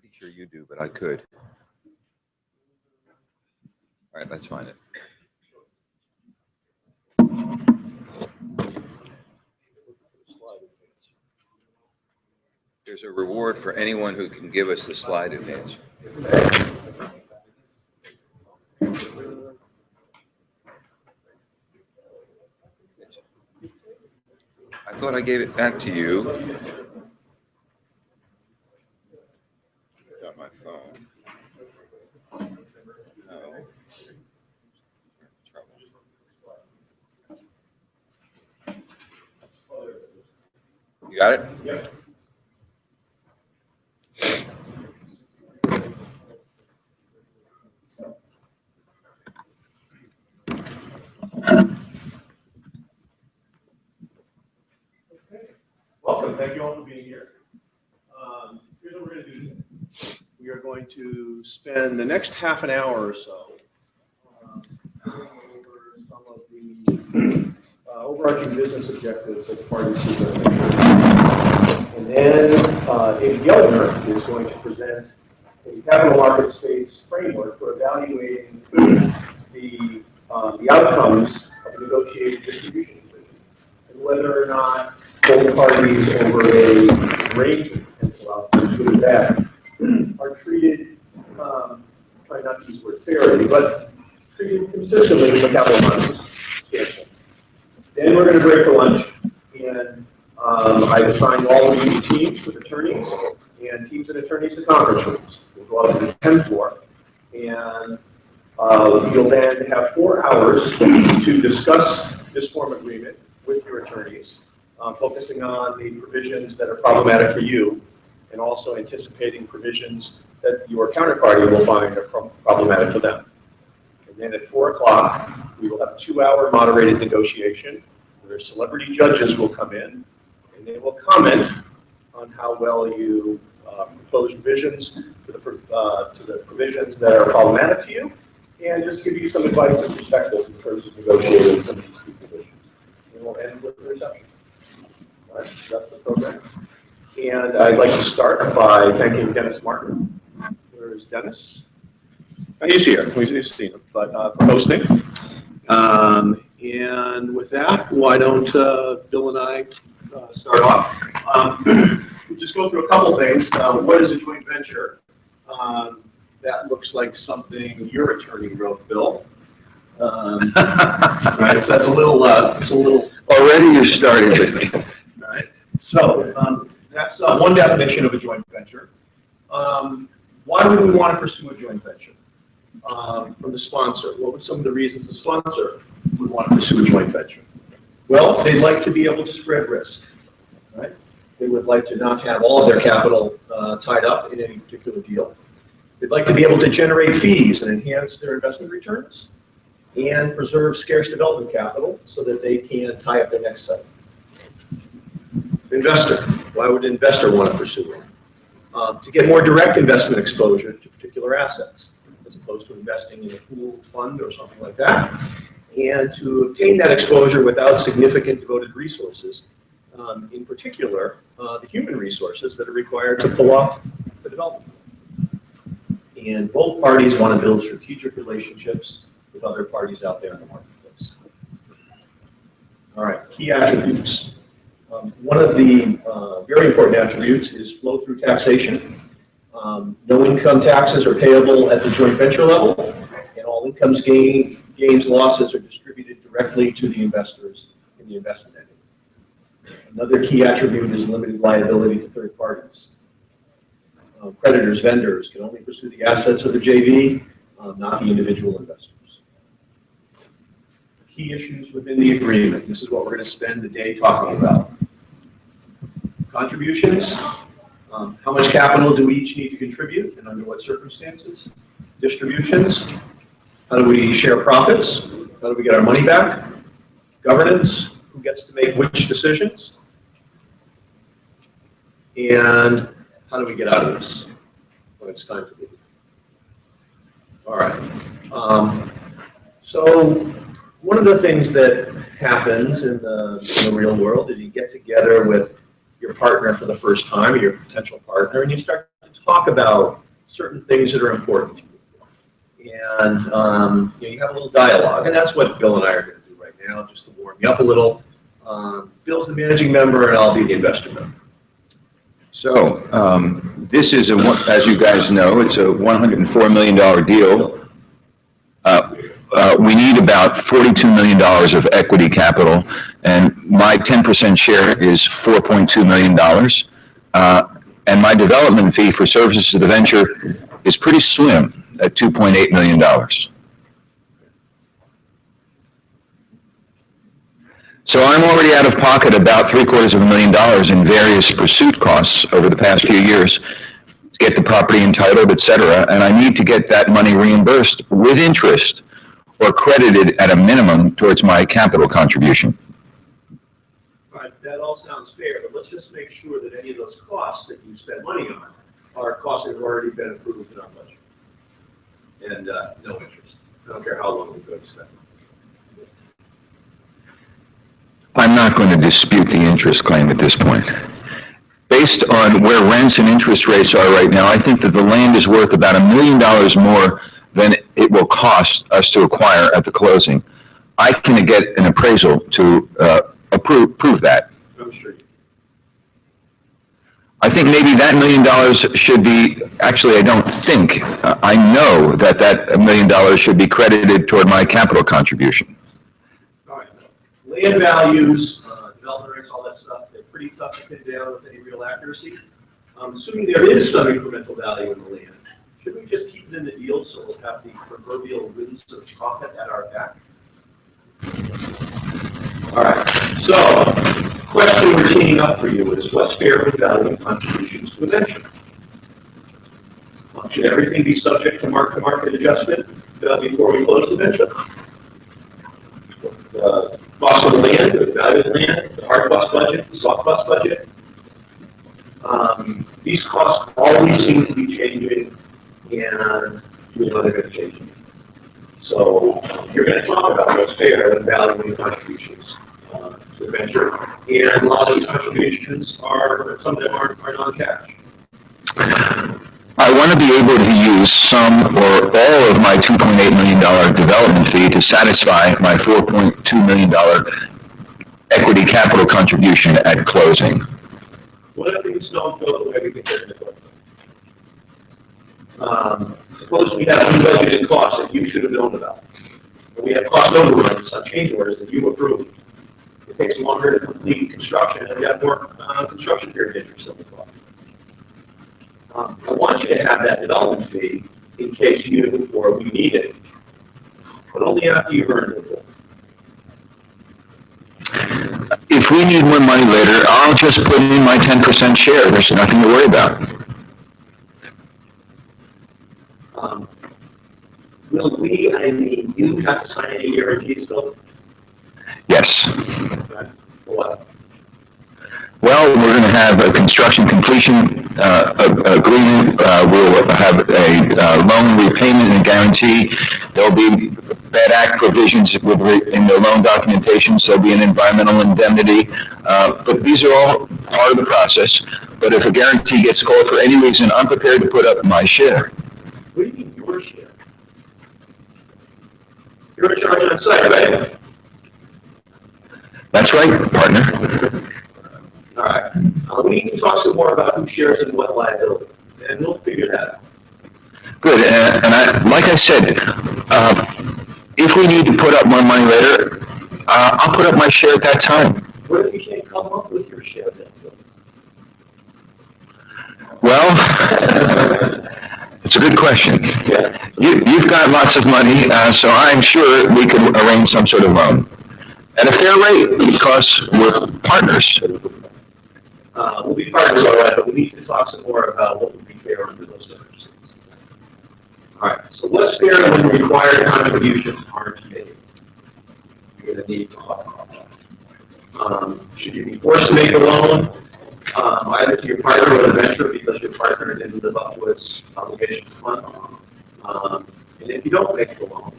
Pretty sure you do, but I could. All right, let's find it. There's a reward for anyone who can give us the slide advance. I thought I gave it back to you. Got my phone. No. You got it? Yep. Welcome. Thank you all for being here. Here's what we're going to do today. We are going to spend the next half an hour or so going over some of the overarching business objectives that the parties see. And then David Gellner is going to present a capital market space framework for evaluating the outcomes of negotiated distribution agreements and whether or not both parties over a range of potential outcomes, good or bad, are treated, try not to use the word fairly, but treated consistently with the capital markets standpoint. Then we're going to break for lunch, and I've assigned all of you teams with attorneys and teams and attorneys to conference rooms. We'll go up to the 10th floor, and you'll then have 4 hours to discuss this form agreement with your attorneys, focusing on the provisions that are problematic for you, and also anticipating provisions that your counterparty will find are problematic for them. And then at 4 o'clock, we will have a 2-hour moderated negotiation where celebrity judges will come in and they will comment on how well you propose revisions to the provisions that are problematic to you, and just give you some advice and perspective in terms of negotiating some of these key provisions. And we'll end with the reception. All right, that's the program. And I'd like to start by thanking Dennis Martin. Where is Dennis? He's here. We've seen him, but for hosting. And with that, why don't Bill and I start off? We'll just go through a couple things. What is a joint venture? That looks like something your attorney wrote, Bill. Right. So that's a little. It's a little. Already you started with me. All right. So that's one definition of a joint venture. Why would we want to pursue a joint venture? From the sponsor, what would some of the reasons the sponsor would want to pursue a joint venture? Well, they'd like to be able to spread risk, right? They would like to not have all of their capital tied up in any particular deal. They'd like to be able to generate fees and enhance their investment returns and preserve scarce development capital so that they can tie up their next site. Investor, why would an investor want to pursue it? To get more direct investment exposure to particular assets, as opposed to investing in a pooled fund or something like that, and to obtain that exposure without significant devoted resources, in particular, the human resources that are required to pull off the development. And both parties want to build strategic relationships with other parties out there in the marketplace. All right, key attributes. One of the very important attributes is flow-through taxation. No income taxes are payable at the joint venture level, and all incomes, gains, losses are distributed directly to the investors in the investment entity. Another key attribute is limited liability to third parties. Creditors, vendors can only pursue the assets of the JV, not the individual investors. Key issues within the agreement. This is what we're going to spend the day talking about. Contributions. How much capital do we each need to contribute and under what circumstances? Distributions. How do we share profits? How do we get our money back? Governance. Who gets to make which decisions? And how do we get out of this when it's time to leave? All right. So one of the things that happens in the real world is you get together with your partner for the first time, or your potential partner, and you start to talk about certain things that are important to you. And you have a little dialogue, and that's what Bill and I are going to do right now, just to warm you up a little. Bill's the managing member, and I'll be the investor member. So, this is, as you guys know, it's a $104 million deal. We need about $42 million of equity capital, and my 10% share is $4.2 million. And my development fee for services to the venture is pretty slim at $2.8 million. So I'm already out of pocket about $750,000 in various pursuit costs over the past few years to get the property entitled, et cetera, and I need to get that money reimbursed with interest or credited at a minimum towards my capital contribution. All right, that all sounds fair, but let's just make sure that any of those costs that you spend money on are costs that have already been approved in our budget. And no interest. I don't care how long we're going to spend. I'm not going to dispute the interest claim at this point. Based on where rents and interest rates are right now, I think that the land is worth about $1 million more than it will cost us to acquire at the closing. I can get an appraisal to prove that. I'm sure. I think maybe that $1 million should be, actually I don't think, I know that that $1 million should be credited toward my capital contribution. All right. Land values, development rates, all that stuff, they're pretty tough to pin down with any real accuracy. Assuming there is some incremental value in the land, should we just keep it in the deal so we'll have the proverbial wins of profit at our back? All right. So, question we're teeing up for you is what's fair in value contributions to the venture? Should everything be subject to mark-to-market adjustment before we close the venture? The cost of the land, the value of the land, the hard cost budget, the soft cost budget. These costs always seem to be changing, and we know they're going to change. So you're going to talk about what's fair in valuing contributions to the venture, and a lot of these contributions are, some of them are non-cash. I want to be able to use some or all of my $2.8 million development fee to satisfy my $4.2 million equity capital contribution at closing. What if things don't go the way we think they're going to go? Suppose we have unbudgeted costs that you should have known about. We have cost overruns on change orders that you approved. It takes longer to complete construction, and you have more construction period interest on the cost. I want you to have that development fee in case you or we need it, but only after you've earned it. If we need more money later, I'll just put in my 10% share. There's nothing to worry about. Will we, you have to sign any guarantees, Bill? Yes. Okay. What? Well, we're going to have a construction completion agreement. We'll have a loan repayment and guarantee. There'll be bad act provisions in the loan documentation, so there'll be an environmental indemnity. But these are all part of the process. But if a guarantee gets called for any reason, I'm prepared to put up my share. What do you mean your share? You're in charge on site, right? That's right, partner. All right. We need to talk some more about who shares and what liability, and we'll figure that out. Good. And like I said, if we need to put up more money later, I'll put up my share at that time. What if you can't come up with your share then? Well, it's a good question. Yeah. You've got lots of money, so I'm sure we could arrange some sort of loan at a fair rate because we're partners. We'll be partners, all right, but we need to talk some more about what would be fair under those circumstances. All right, so what's fair when required contributions aren't made? You're going to need to talk about that. Should you be forced to make a loan, either to your partner or the venture because your partner didn't live up to its obligation to fund? And if you don't make the loan,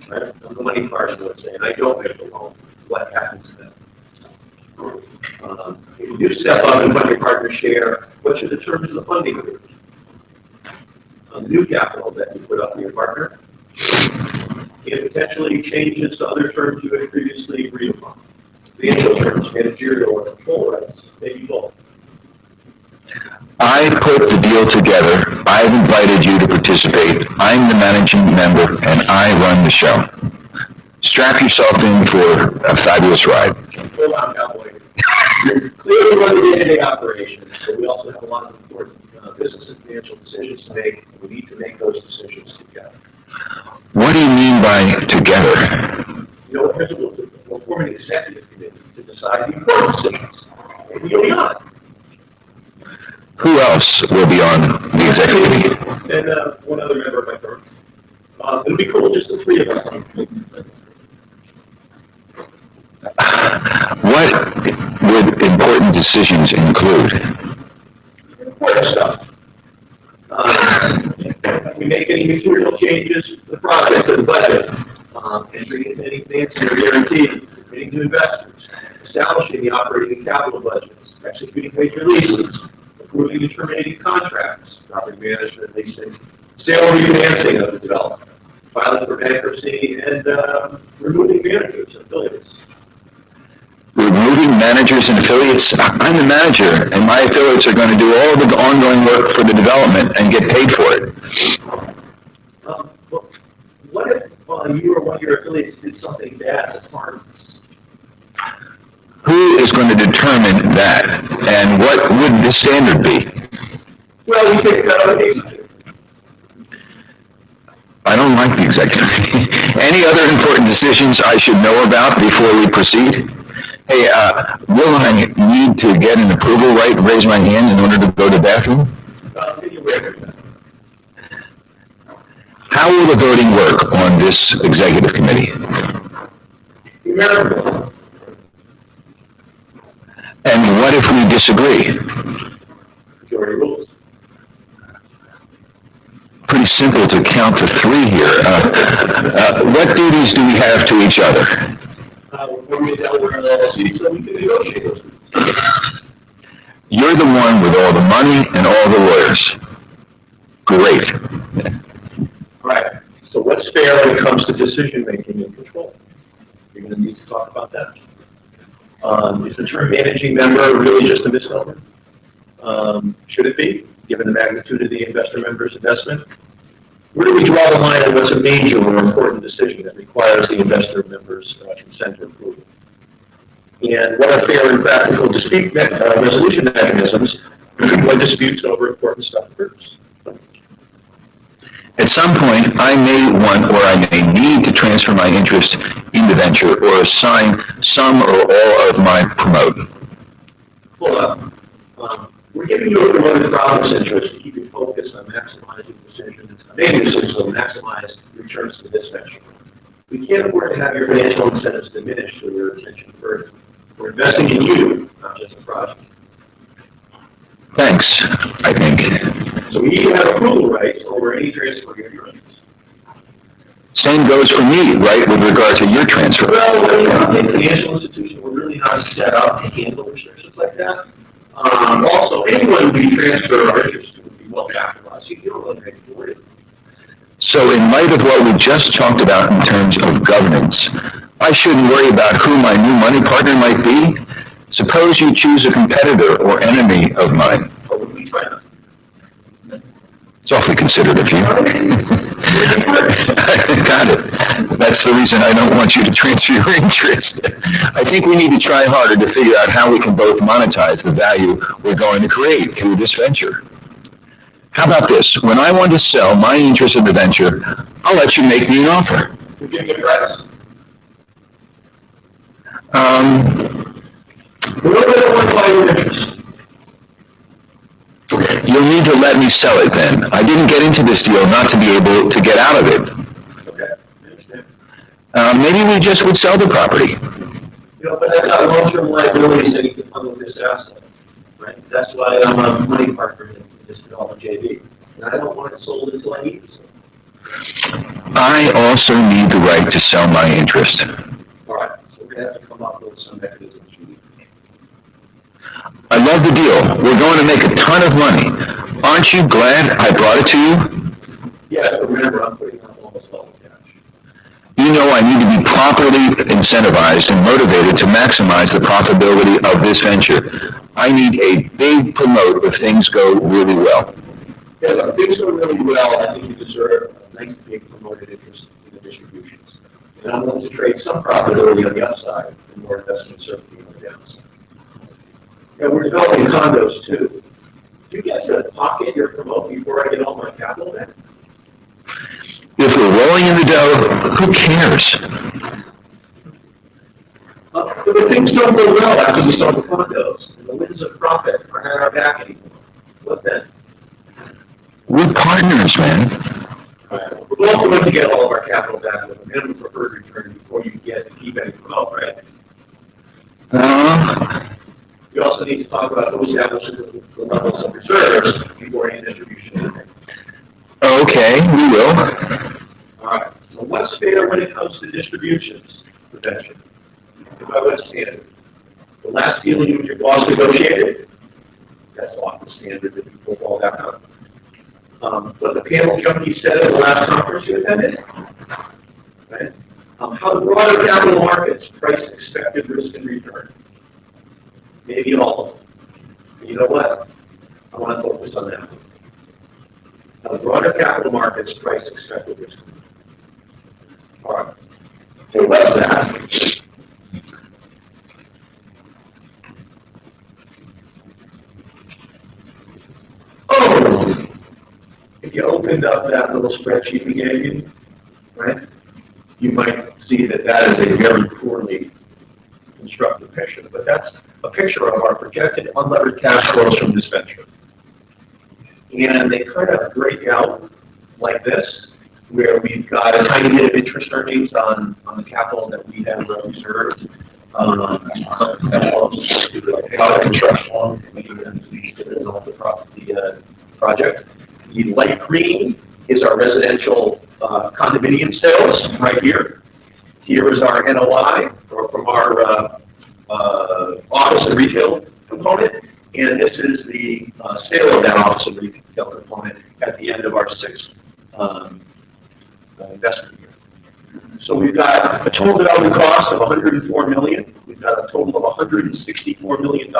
right, I'm the money partner, let's say, and I don't make the loan, what happens then? If you do step up and fund your partner's share, what should the terms of the funding agreement? on the new capital that you put up for your partner, and potentially changes to other terms you had previously agreed upon. Financial terms, managerial or control rights, maybe both. I put the deal together. I've invited you to participate. I'm the managing member and I run the show. Strap yourself in for a fabulous ride. Hold on, cowboy. You clearly run the day-to-day operations, but we also have a lot of important business and financial decisions to make. We need to make those decisions together. What do you mean by together? You know, we'll form an executive committee to decide the important decisions. Maybe you'll be on it. Who else will be on the executive committee? And one other member of my firm. It'll be cool, just the three of us. What would important decisions include? Important stuff. If we make any material changes to the project or the budget, entering into any financing or guarantees, committing to investors, establishing the operating and capital budgets, executing major leases, approving and terminating contracts, property management, leasing, sale or refinancing of the development, filing for bankruptcy, and removing managers and affiliates. Removing managers and affiliates? I'm the manager, and my affiliates are going to do all the ongoing work for the development and get paid for it. What if you or one of your affiliates did something bad at parties? Who is going to determine that, and what would the standard be? Well, we take that on the executive. I don't like the executive. Any other important decisions I should know about before we proceed? Hey, will I need to get an approval right and raise my hand in order to go to the bathroom? How will the voting work on this executive committee? And what if we disagree? Majority rules. Pretty simple to count to three here. What duties do we have to each other? When we Delaware LLC, so we can negotiate those. You're the one with all the money and all the lawyers. Great. All right. So what's fair when it comes to decision making and control? You're going to need to talk about that. Is the term managing member really just a misnomer? Should it be, given the magnitude of the investor member's investment? Where do we draw the line on what's a major or important decision that requires the investor member's consent or approval? And what are fair and practical dispute resolution mechanisms when disputes over important stuff occurs? At some point, I may want or I may need to transfer my interest in the venture or assign some or all of my promote. Hold up. We're giving you a promoted profits interest to keep you focused on maximizing decisions, making decisions to maximize returns to this venture. We can't afford to have your financial incentives diminished or your attention further. We're investing in you, not just the project. Thanks, I think. So we need to have approval rights over any transfer of your interests. Same goes for me, right, with regard to your transfer. Well, in a financial institution, we're really not set up to handle restrictions like that. Also, anyone we transfer our interest to would be well capitalized. You don't really have to worry. So in light of what we just talked about in terms of governance, I shouldn't worry about who my new money partner might be. Suppose you choose a competitor or enemy of mine. What would we try not? It's awfully considerate of you. Got it. That's the reason I don't want you to transfer your interest. I think we need to try harder to figure out how we can both monetize the value we're going to create through this venture. How about this? When I want to sell my interest in the venture, I'll let you make me an offer. We give you a price. What about the one buy your interest? You'll need to let me sell it then. I didn't get into this deal not to be able to get out of it. Okay, I understand. Maybe we just would sell the property. You know, but I've got long-term liabilities that you can fund with this asset, right? That's why I'm a money partner in this development JV. And I don't want it sold until I need it sold. I also need the right to sell my interest. All right, so we're going to have to come up with some mechanisms you need. I love the deal. We're going to make a ton of money. Aren't you glad I brought it to you? Yes, but remember, I'm putting up almost all the cash. You know I need to be properly incentivized and motivated to maximize the profitability of this venture. I need a big promote if things go really well. Yeah, look, if things go really well, I think you deserve a nice big promoted interest in the distributions. And I'm willing to trade some profitability on the upside and more investment certainty on the downside. And we're developing condos too. Do you get to pocket your promote before I get all my capital back? If we're rolling in the dough, who cares? But if things don't go well after we sell the condos, and the winds of profit are at our back anymore, what then? We're partners, man. We're both going to get all of our capital back with a minimum preferred return before you get to keep any promote, right? We also need to talk about who establishes the levels of reserves before any distribution. Okay, we will. All right. So what's fair when it comes to distributions? Prevention. If I would stand, the last deal you and your boss negotiated, that's off the standard that people fall back on. But the panel junkie said at the last conference you attended, right? How the broader capital markets price expected risk and return. Maybe all of them. But you know what? I want to focus on that. How the broader capital markets price expected risk. All right. So what's that? Oh, if you opened up that little spreadsheet we gave you, right, you might see that that is a very poorly constructed picture. But that's a picture of our projected unlevered cash flows from this venture. And they kind of break out like this, where we've got a tiny bit of interest earnings on the capital that we have reserved. The construction loan the project. The light green is our residential condominium sales right here. Here is our NOI from our office and retail component. And this is the sale of that office and retail component at the end of our sixth investment year. So we've got a total development cost of $104 million. We've got a total of $164 million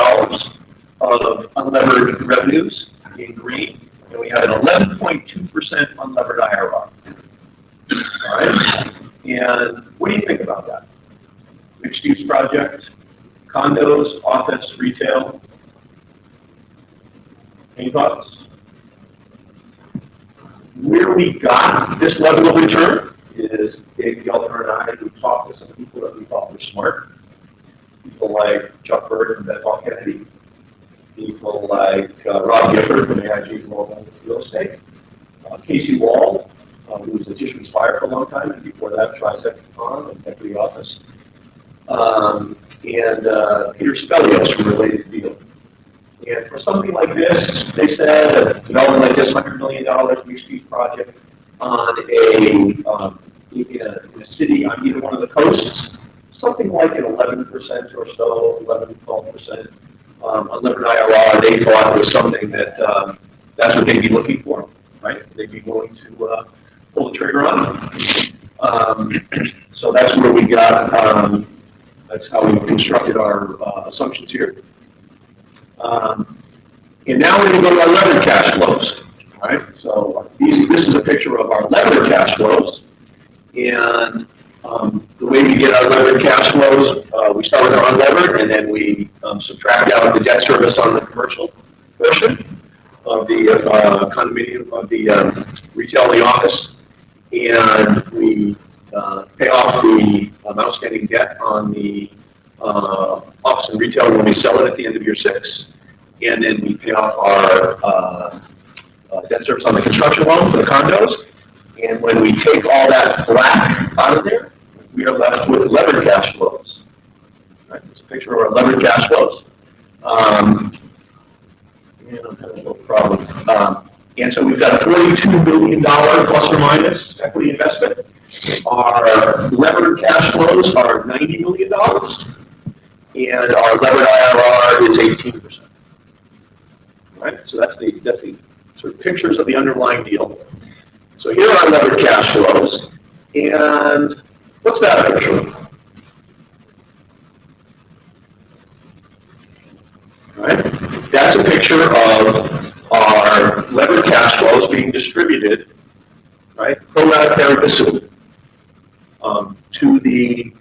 of unlevered revenues in green, and we have an 11.2% unlevered IRR. All right. And what do you think about that? Mixed-use project, condos, office, retail. Any thoughts? Where we got this level of return is Dave Gelder and I, who talked to some people that we thought were smart. People like Chuck Bird from Bethel Kennedy. People like Rob Gifford from AIG Global Real Estate. Casey Wall, who was at Tishman's Fire for a long time, and before that, Tri-Tech and Equity Office. And Peter Spelios from Related Deal. And for something like this, they said a development like this, $100 million mixed-use project on in a city on either one of the coasts, something like an 11% or so, 11, 12% unlevered IRR. They thought was something that that's what they'd be looking for, right? They'd be willing to pull the trigger on. So that's where we got. That's how we constructed our assumptions here. And now we're going to go to our levered cash flows. All right, so this is a picture of our levered cash flows. And the way we get our levered cash flows, we start with our unlevered, and then we subtract out the debt service on the commercial portion of the condominium, of the retail and the office. And we pay off the outstanding debt on the office and retail when we sell it at the end of year 6. And then we pay off our debt service on the construction loan for the condos. And when we take all that black out of there, we are left with levered cash flows. Right? It's a picture of our levered cash flows. And I'm having a little problem. And so we've got a $42 billion plus or minus equity investment. Our levered cash flows are $90 million. And our levered IRR is 18%. Right? So that's the sort of pictures of the underlying deal. So here are levered cash flows. And what's that picture? All right. That's a picture of our levered cash flows being distributed, right, pro rata pari passu, to the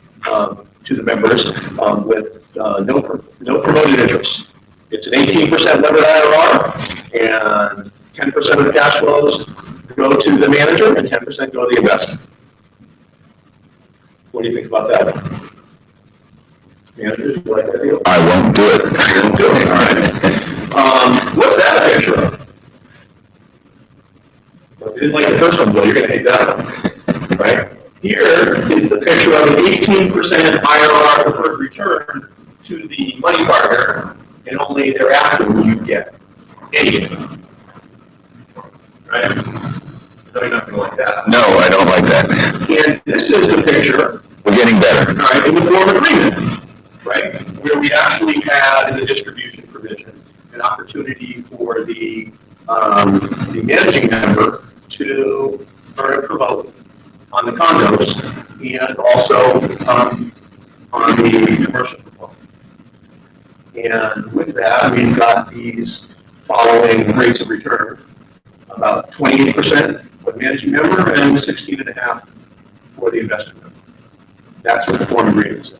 members with no promoted interest. It's an 18% levered IRR, and 10% of the cash flows go to the manager, and 10% go to the investor. What do you think about that? Managers, you like that deal? I won't do it. You won't do it, all right. What's that a picture of? Well, if you didn't like the first one, well, you're going to hate that one, right? Here is the picture of an 18% IRR preferred return to the money partner, and only thereafter will you get anything. Right? No, you're not going to like that. No, I don't like that. And this is the picture. We're getting better. All right, in the form agreement, right? Where we actually had in the distribution provision an opportunity for the managing member to earn a promote on the condos and also on the commercial promote. And with that, we've got these following rates of return: about 28% for the managing member and 16.5% for the investor member. That's what the form agreement says.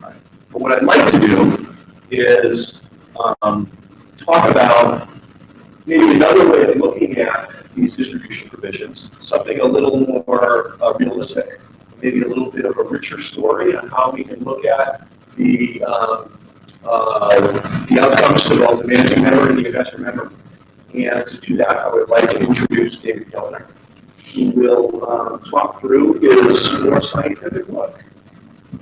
Right. But what I'd like to do is talk about maybe another way of looking at these distribution provisions, something a little more realistic, maybe a little bit of a richer story on how we can look at the outcomes to both the managing member and the investor member. And to do that, I would like to introduce David Kellner, who will talk through his more scientific look,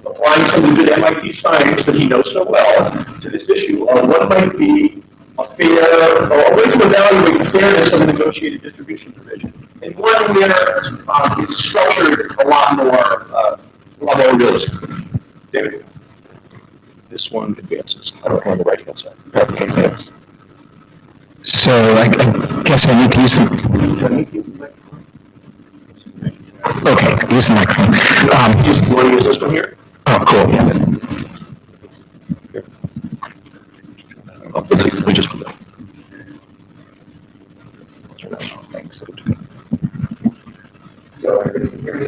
applying some of the good MIT science that he knows so well to this issue of what might be a fair, or a way to evaluate the fairness of a negotiated distribution provision. And one where it's structured a lot more realistically. David. This one advances. I don't know on the right hand side. Okay, thanks. So I guess I need to use the. Okay, use the microphone. You want to use this one here? Oh, cool. We just put that. Thanks. So everybody can hear me?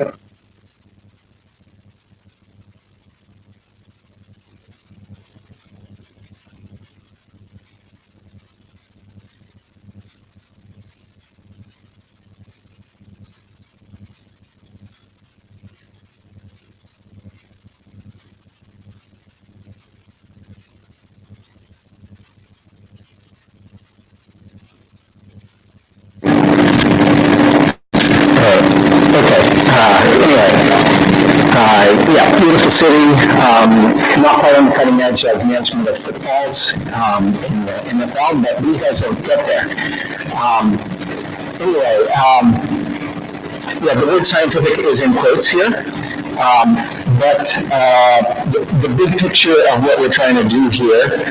Yeah, beautiful city, not quite on the cutting edge of management of footballs in the NFL, but we guys will get there. Yeah, the word scientific is in quotes here, but the big picture of what we're trying to do here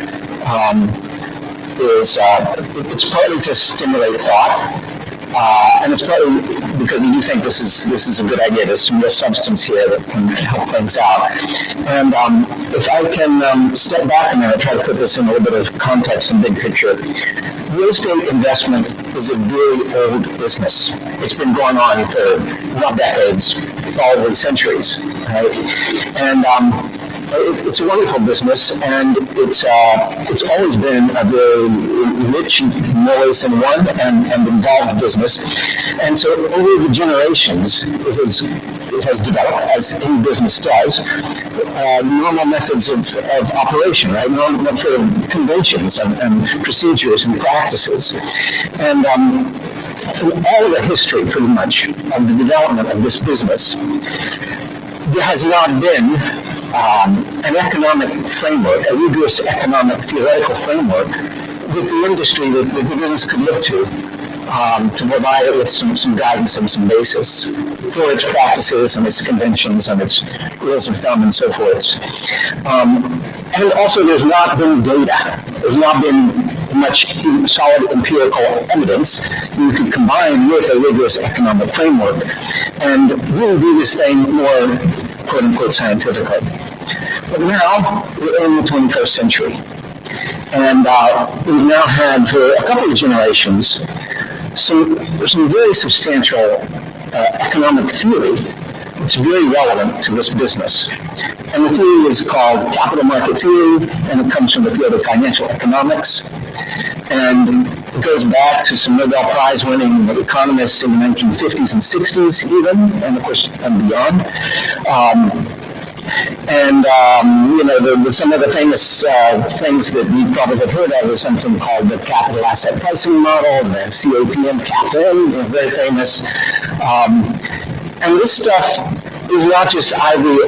is it's partly to stimulate thought. And it's probably because we do think this is a good idea. There's some real substance here that can help things out. And if I can step back a minute, try to put this in a little bit of context and big picture. Real estate investment is a very old business. It's been going on for not decades, probably centuries, right? And it's a wonderful business, and it's always been a very rich, more ways than one, and involved business. And so over the generations, it has developed, as any business does, normal methods of operation, right? Normal sort of conventions and procedures and practices. And all of the history, pretty much, of the development of this business, there has not been an economic framework, a rigorous economic theoretical framework that the industry, that the business could look to provide it with some guidance and some basis for its practices and its conventions and its rules of thumb and so forth. And also there's not been data. There's not been much solid empirical evidence you could combine with a rigorous economic framework and really do this thing more, quote unquote, scientifically. But now we're in the 21st century. And we've now had for a couple of generations some very substantial economic theory that's very relevant to this business. And the theory is called capital market theory, and it comes from the field of financial economics. And it goes back to some Nobel Prize winning economists in the 1950s and 60s even, and of course, and beyond. Some of the famous things that you probably have heard of is something called the capital asset pricing model, the CAPM, CAPM, very famous. And this stuff is not just Ivy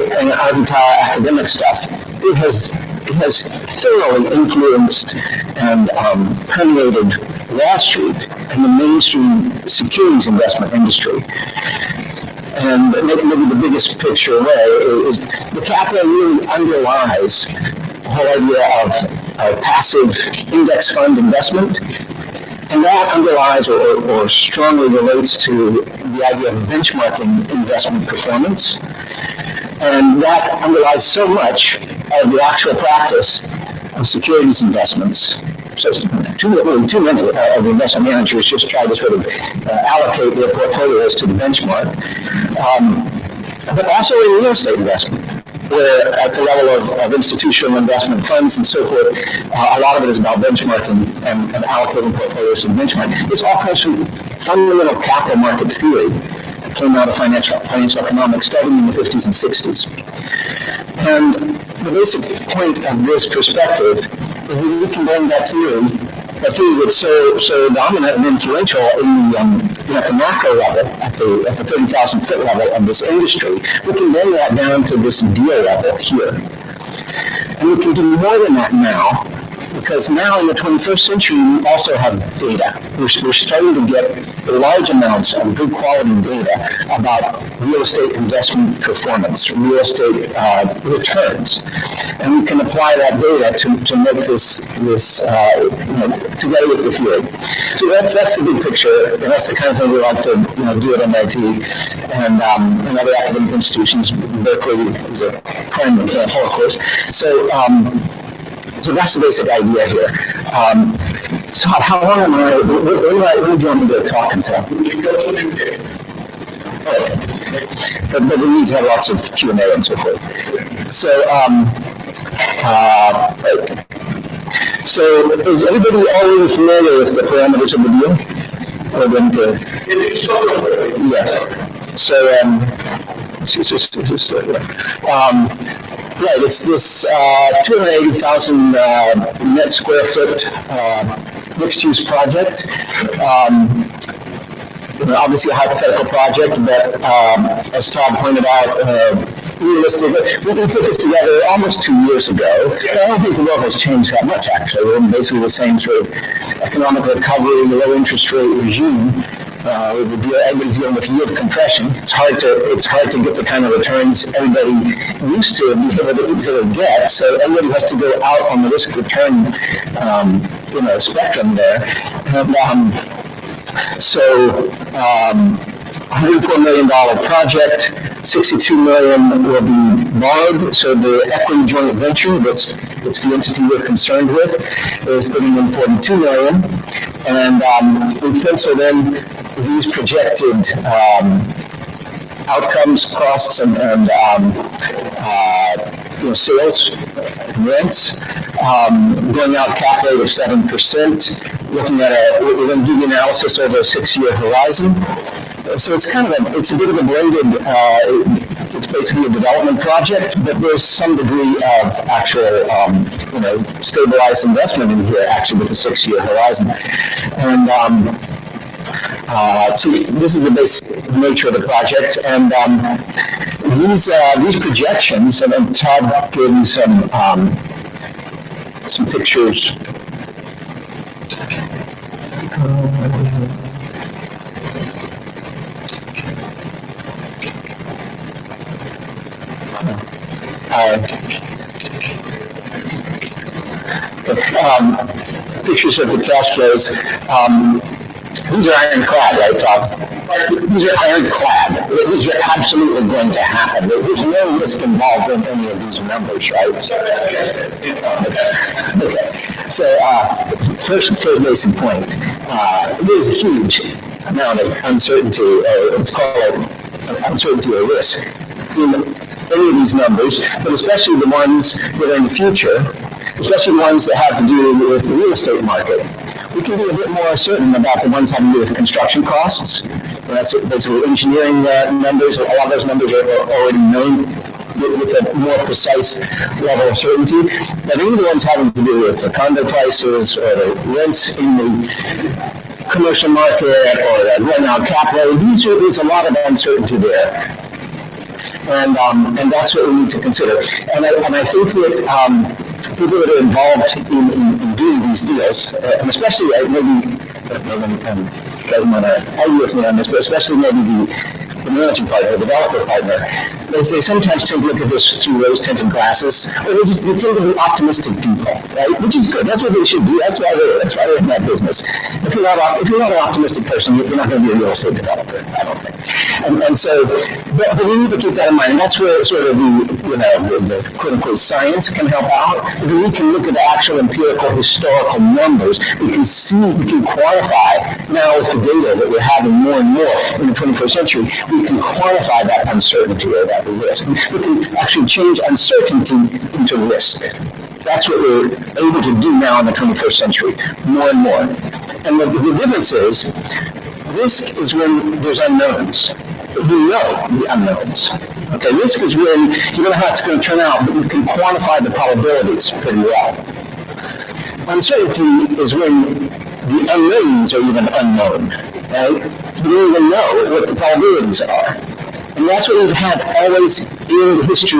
Tower academic stuff. It has thoroughly influenced and permeated Wall Street and the mainstream securities investment industry. And maybe the biggest picture away is the capital really underlies the whole idea of passive index fund investment. And that underlies or strongly relates to the idea of benchmarking investment performance. And that underlies so much of the actual practice of securities investments. So too many of the investment managers just try to sort of allocate their portfolios to the benchmark. But also in real estate investment, where at the level of institutional investment funds and so forth, a lot of it is about benchmarking and allocating portfolios to the benchmark. This all comes from fundamental capital market theory that came out of financial economics starting in the 50s and 60s. And the basic point of this perspective is that we can bring that theory that's so dominant and influential at the macro level, at the 30,000-foot level of this industry, we can bring that down to this deal level here. And we can do more than that now, because now in the 21st century, we also have data. We're starting to get large amounts of good quality data about real estate investment performance, real estate returns. And we can apply that data to make this together with the theory. So that's the big picture, and that's the kind of thing we like to do at MIT and other academic institutions. Berkeley is a prime example, of course. So that's the basic idea here. Todd, how long am I? What do you want me to talk until? But we need to have lots of Q&A and so forth. So is everybody already familiar with the parameters of the deal? Or going to? Yeah. Right, it's this 280,000 net square foot mixed-use project. Obviously a hypothetical project, but as Todd pointed out, realistic. We put this together almost 2 years ago. I don't think the world has changed that much, actually. We're in basically the same sort of economic recovery, low interest rate regime. Everybody's dealing with yield compression. It's hard to get the kind of returns everybody used to be able to get. So everybody has to go out on the risk return spectrum there. And $104 million project, $62 million will be borrowed. So the equity joint venture, that's the entity we're concerned with, is putting in $42 million. And we penciled in these projected outcomes, costs, and sales, rents, going out cap rate of 7%, looking at we're going to do the analysis over a 6-year horizon. So it's it's a bit of a blended, it's basically a development project, but there's some degree of actual, stabilized investment in here, actually, with a 6-year horizon. And so this is the basic nature of the project, and these projections, and Todd gave me some pictures. pictures of the cash flows. These are ironclad, right, Todd? These are ironclad. These are absolutely going to happen. There's no risk involved in any of these numbers, right? Okay. So, first basic point. There's a huge amount of uncertainty, it's called uncertainty or risk, in any of these numbers, but especially the ones that are in the future, especially the ones that have to do with the real estate market. We can be a bit more certain about the ones having to do with construction costs. That's basically engineering numbers. A lot of those numbers are already known with a more precise level of certainty. But any of the ones having to do with the condo prices or the rents in the commercial market or the going out cap rate, there's a lot of uncertainty there. And that's what we need to consider. And I think that people that are involved in doing these deals, and especially maybe, Kevin might argue with me on this, but especially maybe the managing partner, the developer partner, they sometimes tend to look at this through rose-tinted glasses, or they tend to be optimistic people, right? Which is good. That's what they should be. That's why they're in that business. If you're not an optimistic person, you're not going to be a real estate developer, I don't think. And so, but we need to keep that in mind. And that's where sort of the quote-unquote science can help out. If we can look at the actual empirical historical numbers, we can quantify now with the data that we're having more and more in the 21st century, we can quantify that uncertainty or that risk. We can actually change uncertainty into risk. That's what we're able to do now in the 21st century, more and more. And the difference is, risk is when there's unknowns. You know the unknowns. Okay, risk is when you don't know how it's going to turn out, but you can quantify the probabilities pretty well. Uncertainty is when the unknowns are even unknown, right? You don't even know what the probabilities are. And that's what we've had always in the history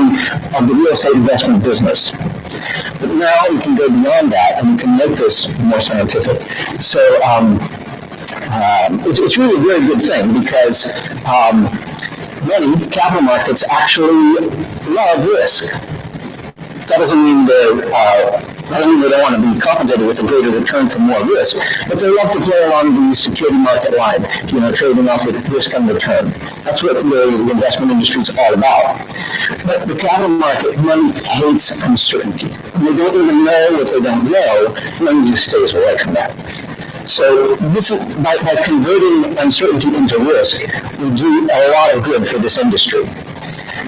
of the real estate investment business. But now we can go beyond that and we can make this more scientific. So it's really a very good thing because many capital markets actually love risk. That doesn't mean they don't want to be compensated with a greater return for more risk, but they love to play along the security market line, trading off with risk and return. That's what the investment industry is all about. But the capital market, money hates uncertainty. They don't even know what they don't know, money just stays away from that. So this is, by converting uncertainty into risk, we do a lot of good for this industry.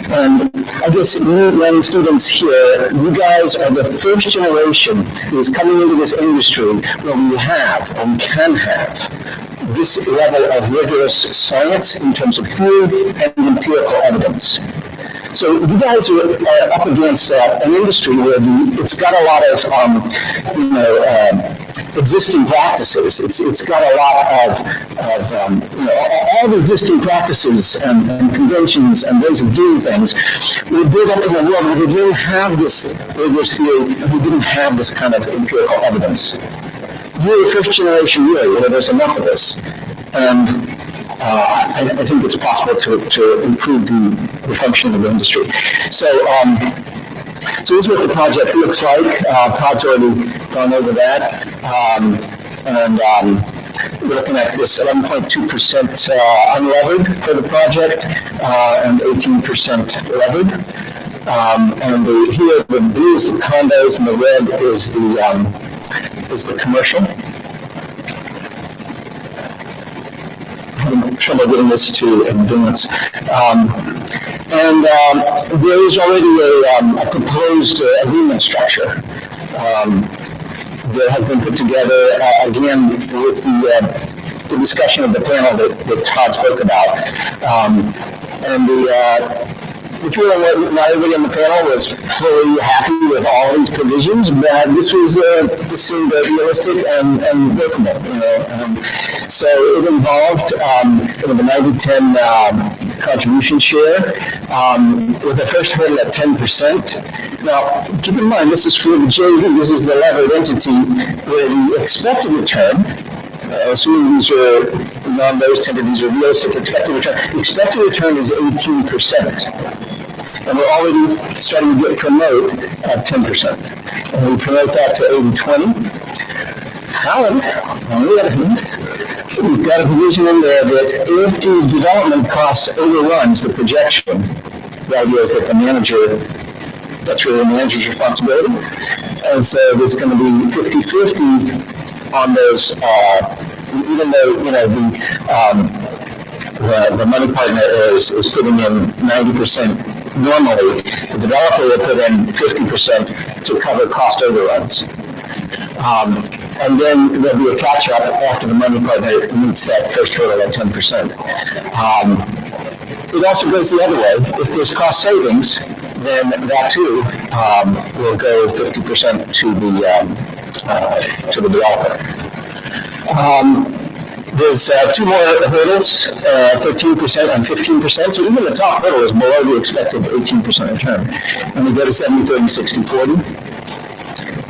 And I guess you young students here, you guys are the first generation who is coming into this industry where we can have this level of rigorous science in terms of theory and empirical evidence. So you guys are up against an industry where it's got a lot of existing practices. It's got a lot of all the existing practices and conventions and ways of doing things were built up in a world where we didn't have this rigorous theory, we didn't have this kind of empirical evidence. You're the first generation really where there's enough of this. And I think it's possible to improve the functioning of the industry. So this is what the project looks like. Todd's already gone over that. We're looking at this 11.2% unlevered for the project and 18% levered. Here the blue is the condos and the red is the commercial. Having trouble getting this to advance. There is already a proposed agreement structure that has been put together, again, with the discussion of the panel that Todd spoke about. If you know, not everybody on the panel was fully happy with all these provisions, but this seemed realistic and workable. So it involved the 90-10 contribution share with a first hurdle at 10%. Now, keep in mind, this is for the JV. This is the levered entity where the expected return, assuming these are non-those entities are realistic expected return. The expected return is 18%. And we're already starting to promote at 10%. And we promote that to 80-20. Alan, on the other hand, we've got a provision in there that if the development cost overruns the projection, the idea is that the manager, that's really the manager's responsibility. And so there's going to be 50-50 on those, even though, you know, the money partner is putting in 90% normally, the developer will put in 50% to cover cost overruns. And then there'll be a catch-up after the money partner meets that first hurdle at 10%. It also goes the other way. If there's cost savings, then that too will go 50% to the developer. There's two more hurdles, 13% and 15%. So even the top hurdle is below the expected 18% return. And we go to 70, 30, 60, 40.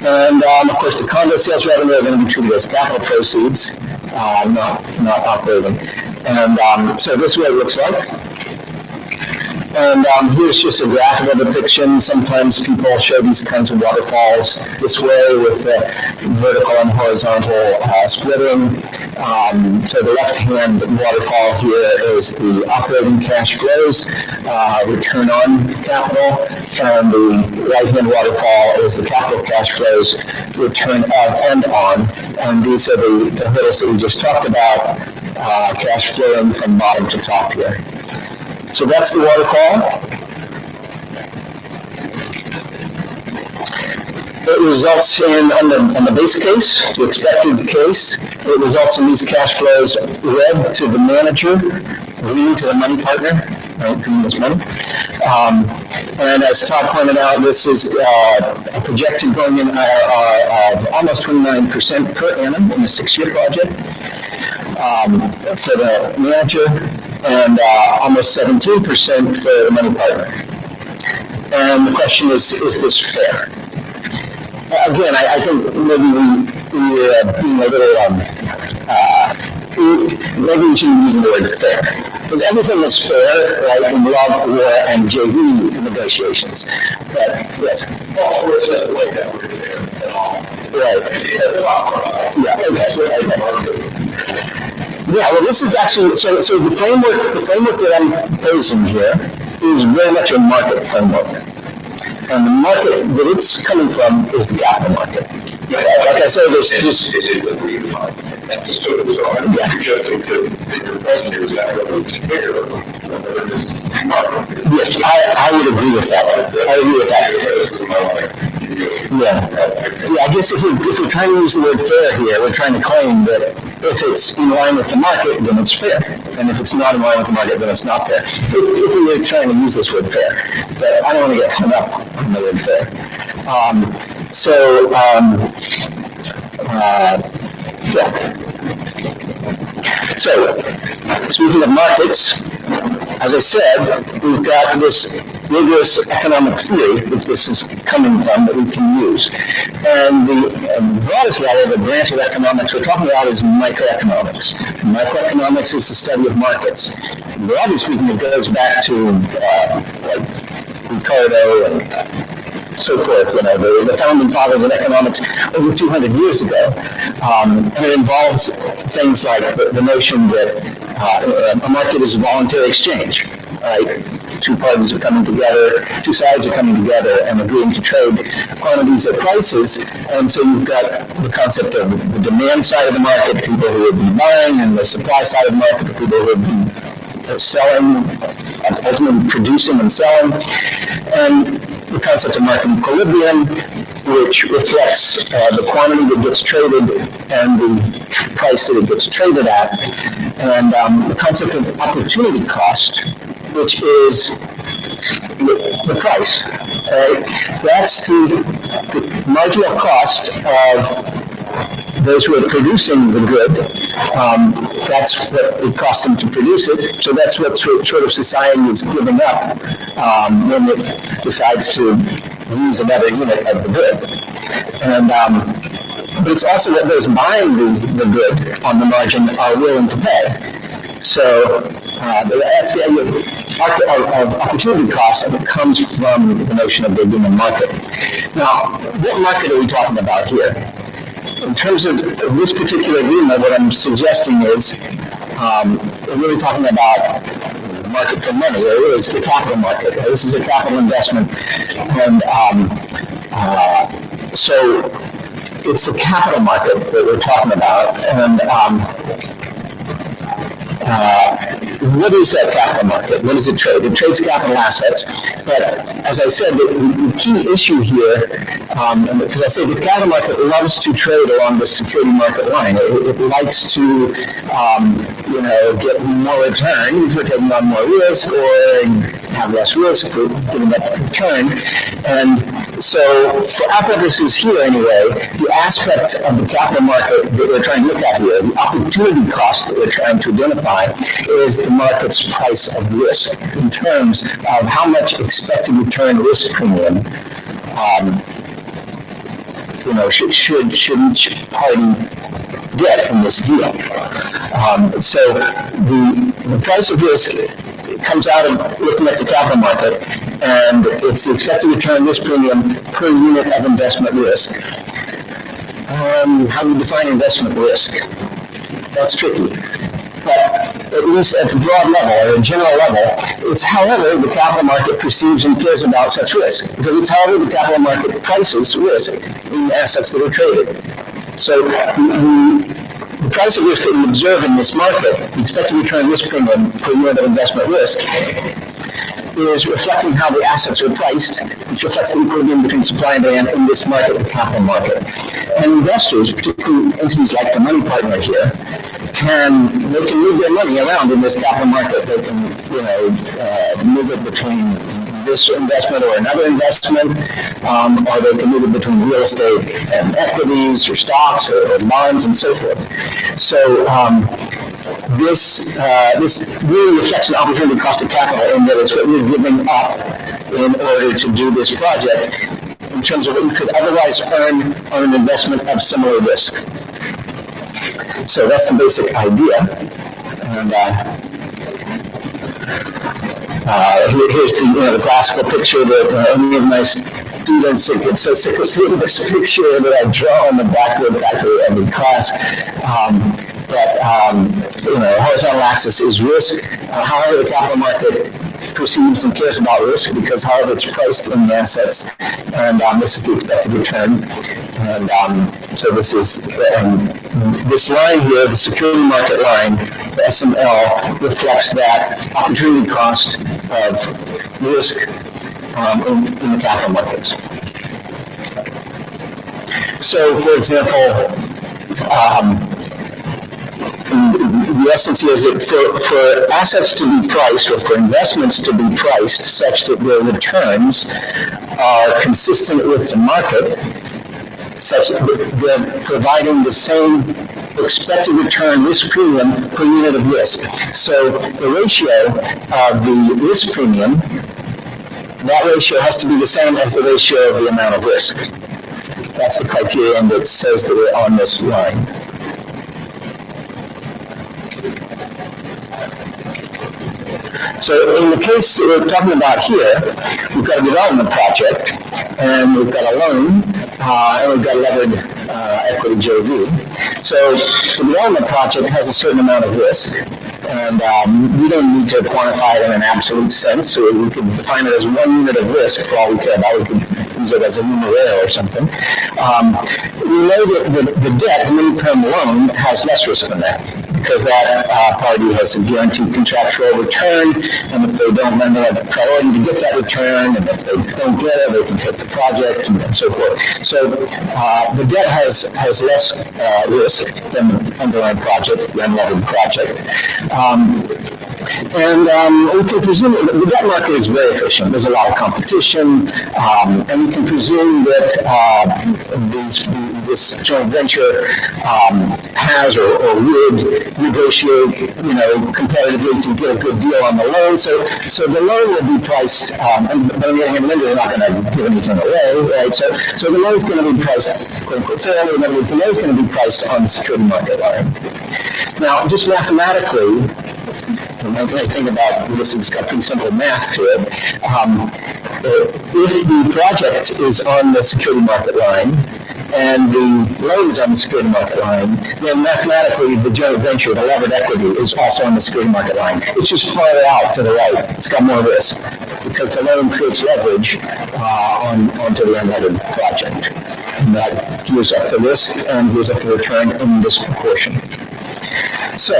And of course, the condo sales revenue are going to be treated as capital proceeds, not operating. And so this is what it looks like. And here's just a graphical depiction. Sometimes people show these kinds of waterfalls this way with vertical and horizontal splitting. So the left-hand waterfall here is the operating cash flows, return on capital, and the right-hand waterfall is the capital cash flows, return of and on. And these are the hurdles that we just talked about, cash flowing from bottom to top here. So that's the waterfall. It results in, on the base case, the expected case, it results in these cash flows red to the manager, green to the money partner, right, green is money. And as Todd pointed out, this is a projected going in IRR of almost 29% per annum in a 6-year project for the manager, and almost 17% for the money partner. And the question is this fair? Again, I think maybe we're being a little, maybe we shouldn't use the word fair. Because everything is fair, right, in love, war, and JV negotiations. But, yes. Well, we're just like that, we're fair at all. Right. Yeah, okay. Yeah, well, this is actually, so the framework that I'm proposing here is very much a market framework. And the market that it's coming from is the capital market. Yeah, like I said, there's just... Is it agreed upon? That's so I'm suggesting that your question here is that whether it's fair or whether it's market. Yes, I would agree with that. I agree with that. Yeah, I guess if we're trying to use the word fair here, we're trying to claim that if it's in line with the market, then it's fair. And if it's not in line with the market, then it's not fair. If we were trying to use this word fair, but I don't want to get hung up on the word fair. So, speaking of markets, as I said, we've got this rigorous economic theory that this is coming from that we can use. And the broadest level, the branch of economics we're talking about is microeconomics. Microeconomics is the study of markets. Broadly speaking, it goes back to like Ricardo and so forth, you know, the founding fathers of economics over 200 years ago. And it involves things like the notion that a market is a voluntary exchange, right? Two parties are coming together, two sides are coming together and agreeing to trade quantities at prices. And so you've got the concept of the demand side of the market, people who would be buying, and the supply side of the market, the people who would be selling, ultimately producing and selling. And the concept of market equilibrium, which reflects the quantity that gets traded and the price that it gets traded at. And the concept of opportunity cost, which is the price, right? That's the marginal cost of those who are producing the good. That's what it costs them to produce it. So that's what sort of society is giving up when it decides to use another unit of the good. And but it's also what those buying the good on the margin are willing to pay. So that's the idea of opportunity cost that comes from the notion of there being a market. Now, what market are we talking about here? in terms of this particular agreement, what I'm suggesting is we're really talking about market for money, or really it's the capital market. This is a capital investment, and so it's the capital market that we're talking about. And what is that capital market? What does it trade? It trades capital assets. But as I said, the key issue here, because I say the capital market loves to trade along the security market line. It likes to, get more return for taking on more risk, or have less risk for giving that return. And so for our purposes here anyway, the aspect of the capital market that we're trying to look at here, the opportunity cost that we're trying to identify, is the market's price of risk in terms of how much expected return risk premium should each party get in this deal. So the price of risk comes out of looking at the capital market, and it's the expected return risk premium per unit of investment risk. How do you define investment risk? That's tricky. But at least at the broad level, or a general level, it's however the capital market perceives and cares about such risk, because it's however the capital market prices risk in the assets that are traded. So the price of risk that we observe in this market, the expected return risk premium per unit of investment risk, is reflecting how the assets are priced, which reflects the equilibrium between supply and demand in this market, the capital market. And investors, particularly entities like the money partner here, can move their money around in this capital market. They can, move it between this investment or another investment, or they can move it between real estate and equities or stocks or bonds and so forth. So this really reflects an opportunity cost of capital, in that it's what we're giving up in order to do this project in terms of what we could otherwise earn on an investment of similar risk. So that's the basic idea. And here's the classical picture that any of my students get so sick of seeing this picture that I draw on the blackboard after every class. Horizontal axis is risk. However, the capital market perceives and cares about risk, because however it's priced in the assets, and this is the expected return. And so this is this line here, the security market line, the SML, reflects that opportunity cost of risk in the capital markets. So, for example, the essence here is that for assets to be priced, or for investments to be priced such that their returns are consistent with the market, such that they're providing the same expected return risk premium per unit of risk. So the ratio of the risk premium, that ratio has to be the same as the ratio of the amount of risk. That's the criterion that says that we're on this line. So in the case that we're talking about here, we've got a development project, and we've got a loan, and we've got a levered equity JV. So the development project has a certain amount of risk, and we don't need to quantify it in an absolute sense, so we can define it as 1 unit of risk for all we care about. We could use it as a numeraire or something. We know that the debt, the mini-perm loan, has less risk than that, because that party has a guaranteed contractual return, and if they don't, then they have priority to get that return, and if they don't get it, they can take the project, and so forth. So the debt has less risk than the underlying project, the unlevered project. And we can presume that the debt market is very efficient. There's a lot of competition, and we can presume that this joint venture has or would negotiate, competitively to get a good deal on the loan. So the loan will be priced, but on the other hand, lenders are not going to give anything away, right? So the loan is going to be priced, quote unquote, fairly. In other words, the loan is going to be priced on the security market line. Now, just mathematically, when I think about this, it's got pretty simple math to it. If the project is on the security market line, and the loan is on the security market line, then mathematically the joint venture, the levered equity, is also on the security market line. It's just farther out to the right. It's got more risk because the loan creates leverage onto the unlevered project. And that gives up the risk and gives up the return in this proportion. So,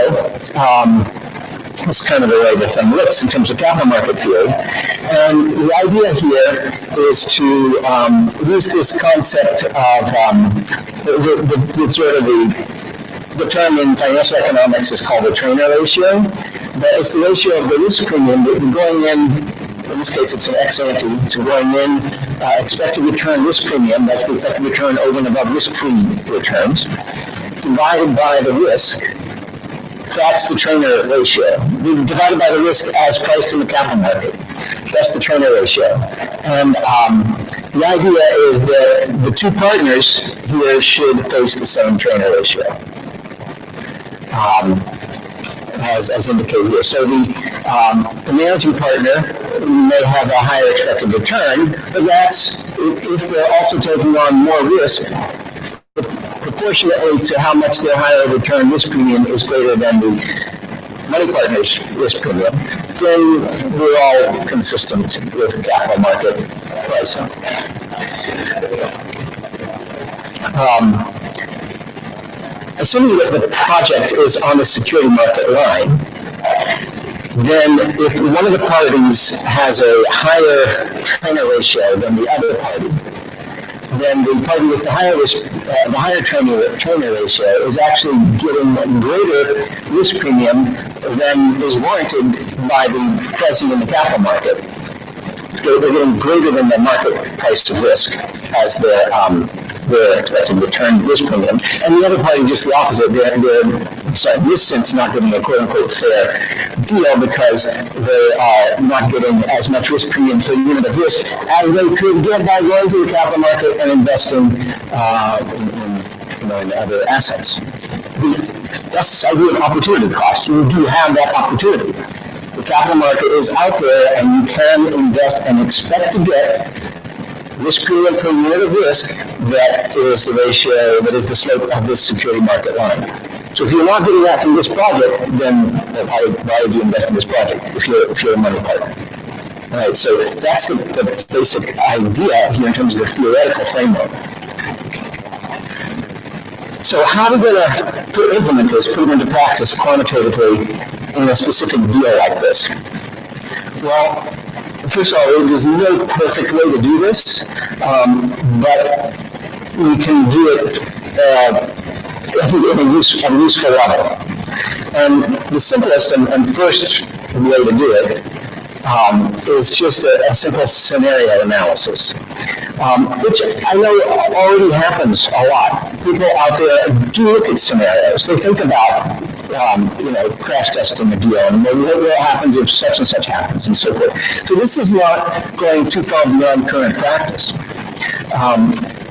that's kind of the way the thing looks in terms of capital market theory. And the idea here is to use this concept of the term in financial economics is called the Trainer ratio. But it's the ratio of the risk premium going in this case it's an ex ante, so going in expected return risk premium, that's the expected return over and above risk-free returns, divided by the risk. That's the Trainer ratio. Divided by the risk as priced in the capital market. That's the Trainer ratio. And the idea is that the two partners here should face the same Trainer ratio, as indicated here. So the managing partner may have a higher expected return, but that's if they're also taking on more risk, proportionately to how much their higher return risk premium is greater than the money partner's risk premium, then we're all consistent with capital market pricing. Assuming that the project is on the security market line, then if one of the parties has a higher Trainer ratio than the other party, then the party with the higher Trainer ratio is actually getting greater risk premium than is warranted by the pricing in the capital market. So they're getting greater than the market price of risk as their expected return risk premium, and the other party just the opposite. They're in this sense not getting a quote-unquote fair deal because they are not getting as much risk premium per unit of risk as they could get by going to the capital market and investing in other assets. That's the idea of opportunity cost. You do have that opportunity. The capital market is out there, and you can invest and expect to get risk premium per unit of risk that is the ratio, that is the slope of this security market line. So if you're not getting that from this project, then why would you invest in this project if you're a money partner? All right, so that's the basic idea here in terms of the theoretical framework. So how are we going to implement this, put it into practice quantitatively in a specific deal like this? Well, first of all, there's no perfect way to do this, but we can do it at a useful level. And the simplest and first way to do it is just a simple scenario analysis, which I know already happens a lot. People out there do look at scenarios. They think about crash testing the deal and what happens if such and such happens and so forth. So this is not going too far beyond current practice.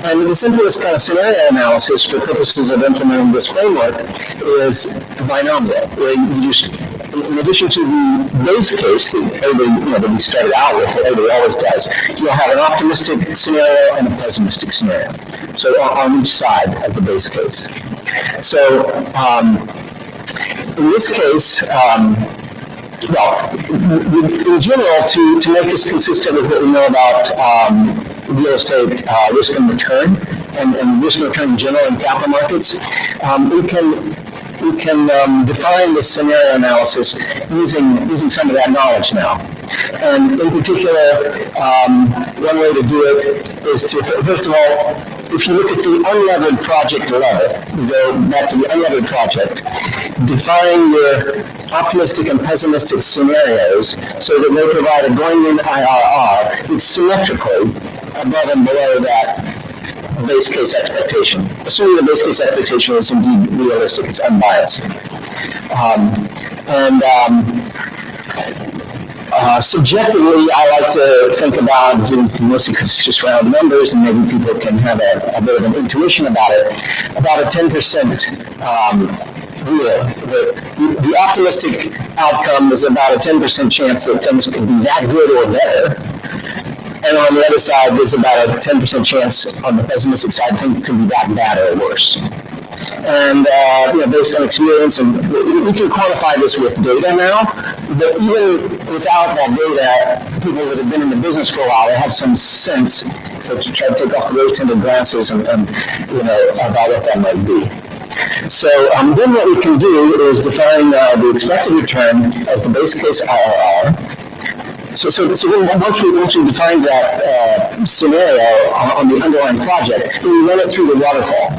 And the simplest kind of scenario analysis for purposes of implementing this framework is binomial, where you just, in addition to the base case that we started out with, what everybody always does, you'll have an optimistic scenario and a pessimistic scenario. So on each side of the base case. So in this case, in general, to make this consistent with what we know about real estate risk and return, and risk and return in general in capital markets, we can define this scenario analysis using some of that knowledge now. And in particular, one way to do it is to, first of all, if you look at the unlevered project level, go back to the unlevered project, define your optimistic and pessimistic scenarios so that they provide a going-in IRR that's symmetrically above and below that base case expectation. Assuming the base case expectation is indeed realistic, it's unbiased. Subjectively, I like to think about, mostly because it's just round numbers and maybe people can have a bit of an intuition about it, about a 10% rule. The optimistic outcome is about a 10% chance that things could be that good or better. And on the other side, there's about a 10% chance on the pessimistic side things could be that bad or worse. And based on experience, and we can quantify this with data now, but even without that data, people that have been in the business for a while, they have some sense to try to take off the rose-tinted glasses and about what that might be. So then what we can do is define the expected return as the base case IRR. So once we define that scenario on the underlying project, we run it through the waterfall,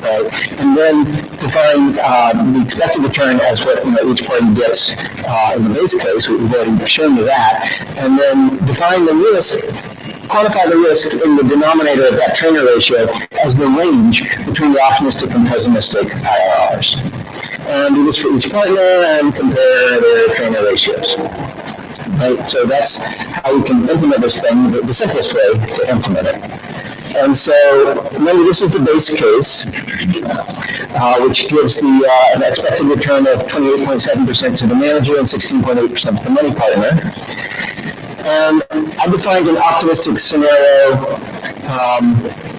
right? And then define the expected return as what each party gets in the base case. We've already shown you that, and then define the risk. Quantify the risk in the denominator of that Trainer ratio as the range between the optimistic and pessimistic IRRs. And do this for each partner and compare their Trainer ratios. Right? So that's how we can implement this thing, the simplest way to implement it. And so remember, this is the base case, which gives the expected return of 28.7% to the manager and 16.8% to the money partner. And I defined an optimistic scenario,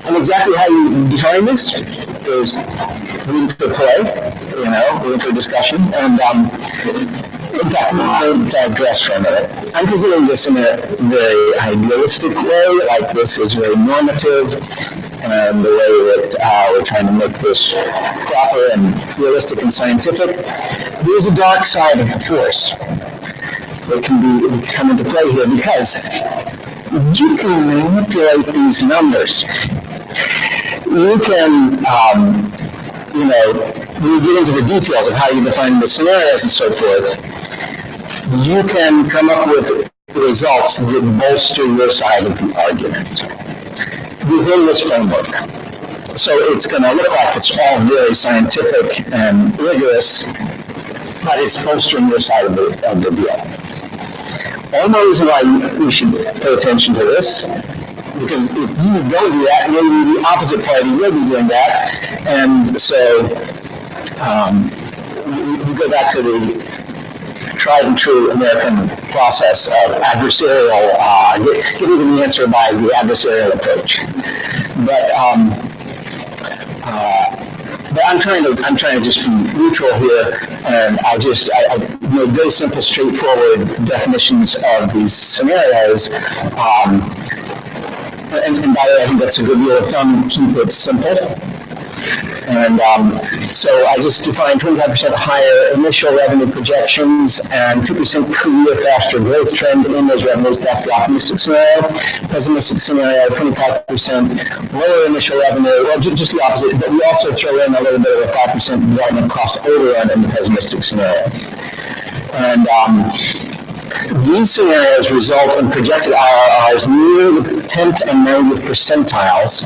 and exactly how you define this, there's room for play, room for discussion, and in fact, I'll digress for a minute. I'm presenting this in a very idealistic way, like this is very normative, and the way that we're trying to make this proper and realistic and scientific. There's a dark side of the force that can come into play here, because you can manipulate these numbers. You can, when you get into the details of how you define the scenarios and so forth, you can come up with results that bolster your side of the argument within this framework. So it's going to look like it's all very scientific and rigorous, but it's bolstering your side of the deal. One reason why we should pay attention to this, because if you don't do that, maybe the opposite party will be doing that, and so we go back to the tried and true American process of adversarial, giving the answer by the adversarial approach. But I'm trying to just be neutral here, and I made very simple, straightforward definitions of these scenarios. And by the way, I think that's a good rule of thumb. Keep it simple. And so I just defined 25% higher initial revenue projections and 2% per year faster growth trend in those revenues. That's the optimistic scenario. Pessimistic scenario, 25% lower initial revenue. Well, just the opposite, but we also throw in a little bit of a 5% development cost overrun in the pessimistic scenario. And these scenarios result in projected IRRs near the 10th and 90th percentiles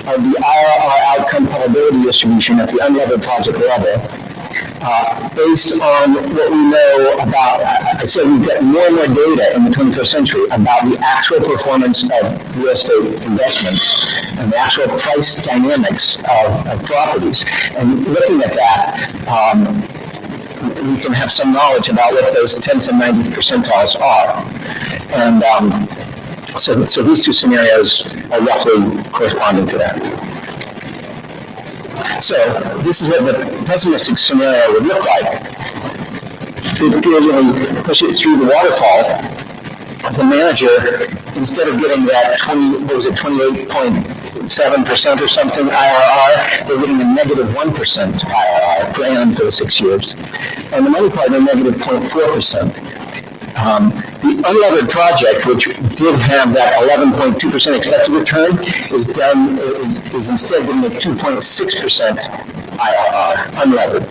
of the IRR outcome probability distribution at the unlevered project level, based on what we know about, I said we've got more and more data in the 21st century about the actual performance of real estate investments and the actual price dynamics of properties. And looking at that, we can have some knowledge about what those 10th and 90th percentiles are. And so these two scenarios are roughly corresponding to that. So this is what the pessimistic scenario would look like. When we push it through the waterfall, the manager, instead of getting that 28.7% or something IRR, they're getting a negative 1% IRR per annum for the 6 years. And the money partner, negative 0.4%. The unlevered project, which did have that 11.2% expected return, is instead getting a 2.6% IRR, unlevered.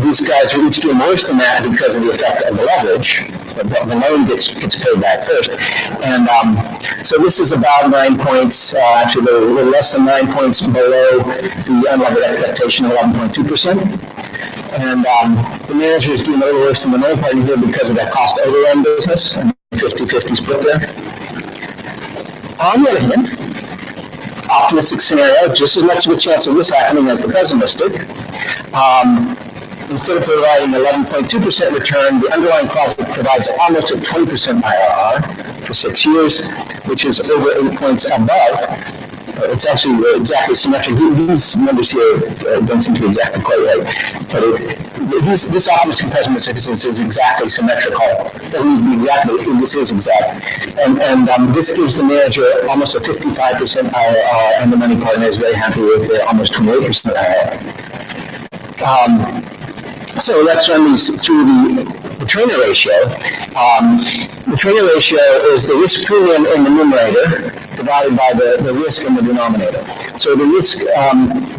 These guys are each doing worse than that because of the effect of the leverage. The loan gets paid back first. And so this is about 9 points, actually a little less than 9 points below the unlevered expectation of 11.2%. And the manager is doing a little worse than the money partner here because of that cost overrun business and 50-50 split there. On the other hand, optimistic scenario, just as much of a chance of this happening as the pessimistic. Instead of providing 11.2% return, the underlying project provides almost a 20% IRR, for 6 years, which is over 8 points above. It's actually exactly symmetric. These numbers here don't seem to be exactly quite right, but this optimistic pessimistic is exactly symmetrical. It doesn't need to be exactly, this is exact. And this gives the manager almost a 55% IRR, and the money partner is very happy with almost 28% IRR. So let's run these through the trainer ratio. The trainer ratio is the risk premium in the numerator divided by the risk in the denominator. So the risk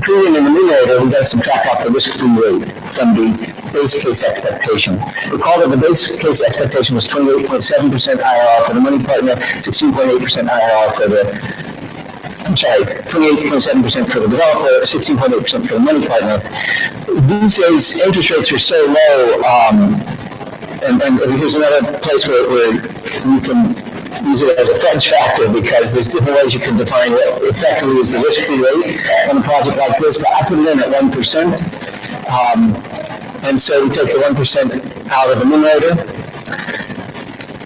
premium in the numerator, we've got to subtract out the risk-free rate from the base case expectation. Recall that the base case expectation was 28.7% IRR for the money partner, 16.8% IRR for the 28.7% for the developer, 16.8% for the money partner. These days, interest rates are so low, and here's another place where you can use it as a fudge factor, because there's different ways you can define what effectively is the risk-free rate on a project like this, but I put it in at 1%. And so we take the 1% out of the numerator.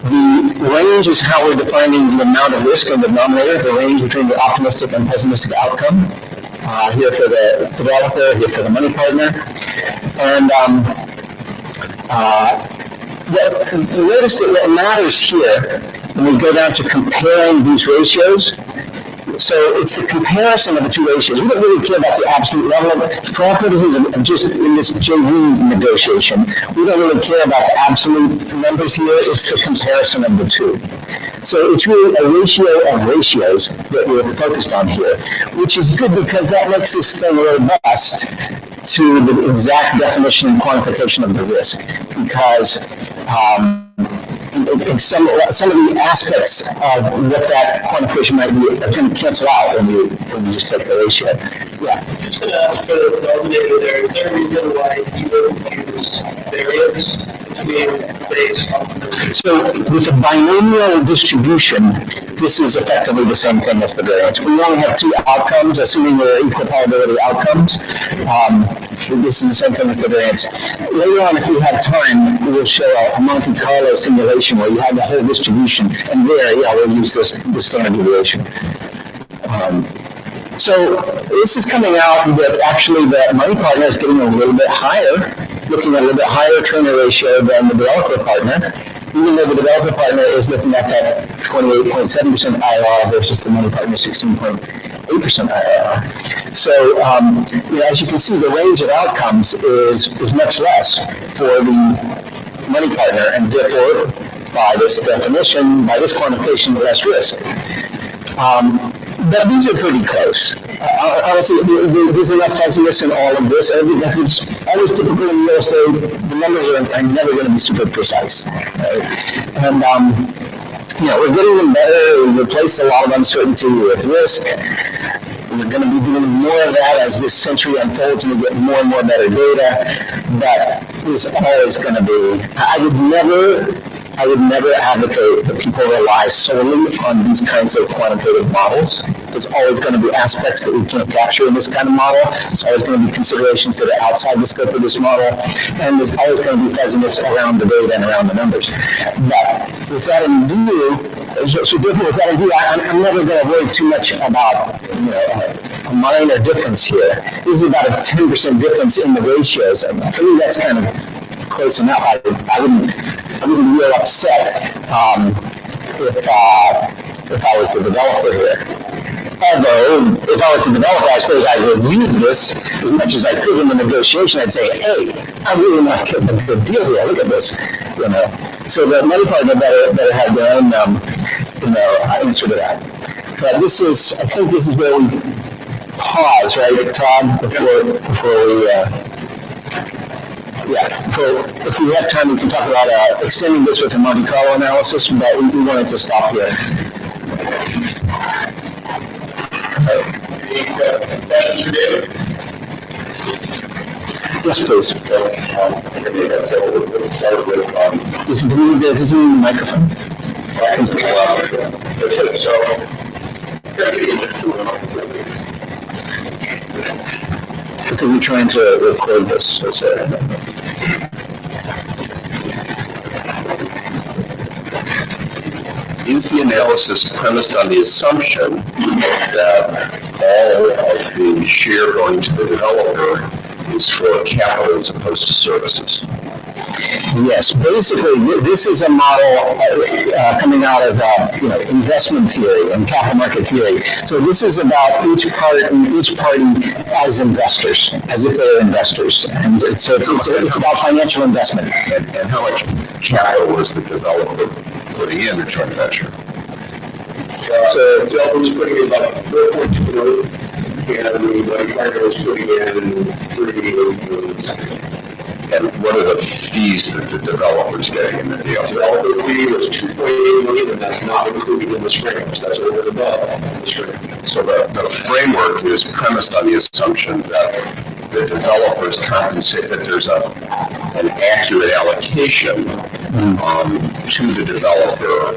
The range is how we're defining the amount of risk in the denominator, the range between the optimistic and pessimistic outcome. Here for the developer, here for the money partner. And notice that what matters here, when we go down to comparing these ratios, so it's the comparison of the two ratios. We don't really care about the absolute level. For our purposes of just in this JV negotiation, we don't really care about the absolute numbers here. It's the comparison of the two. So it's really a ratio of ratios that we're focused on here, which is good because that makes this thing robust to the exact definition and quantification of the risk, because some of the aspects of what that quantification might be are going to cancel out when you just take the ratio. Yeah. Just going to ask for the denominator there. Is there a reason why you wouldn't use variance between base and So with a binomial distribution, this is effectively the same thing as the variance. We only have two outcomes, assuming they're equal probability outcomes. This is the same thing as the variance. Later on, if we have time, we will show a Monte Carlo simulation where you have the whole distribution, and there, yeah, we'll use this standard deviation. So this is coming out that actually the money partner is getting a little bit higher, looking at a little bit higher trainer ratio than the developer partner, even though the developer partner is looking at that 28.7% IRR versus the money partner 16.8% IRR. So as you can see, the range of outcomes is much less for the money partner, and therefore, by this definition, by this quantification, less risk. But these are pretty close. Honestly, there's enough fuzziness in all of this. It's always typical in real estate. The numbers are never going to be super precise. Right? And we're getting them better. We replace a lot of uncertainty with risk. We're going to be doing more of that as this century unfolds and we get more and more better data. But there's always going to be. I would never advocate that people rely solely on these kinds of quantitative models. There's always going to be aspects that we can't capture in this kind of model. There's always going to be considerations that are outside the scope of this model. And there's always going to be fuzziness around the data and around the numbers. But with that in view, I'm never going to worry too much about a minor difference here. This is about a 10% difference in the ratios. And for me, that's kind of close enough. I wouldn't be real upset if I was the developer here. Although, if I was the developer, I suppose I would use this as much as I could in the negotiation. I'd say, hey, I'm really not getting a good deal here. Look at this, So the money partner better have their own, answer to that. But I think this is where we pause, right, Todd, before we. If we have time, we can talk about extending this with a Monte Carlo analysis, but we wanted to stop here. Yes, please. Does it need the microphone? Okay, we're trying to record this. You is the analysis premised on the assumption that all of the share going to the developer is for capital as opposed to services? Yes, basically, this is a model coming out of investment theory and capital market theory. So this is about each party as investors, as if they're investors, and it's about financial investment. And how much capital was the developer putting in the joint venture? So the developer was putting in about 4.2 million, and the money partner was putting in 38 million. And what are the fees that the developer's getting in the deal? The developer fee was 2.8 million, and that's not included in this framework. That's over and above this framework. So the framework is premised on the assumption that the developers compensate, that there's an accurate allocation to the developer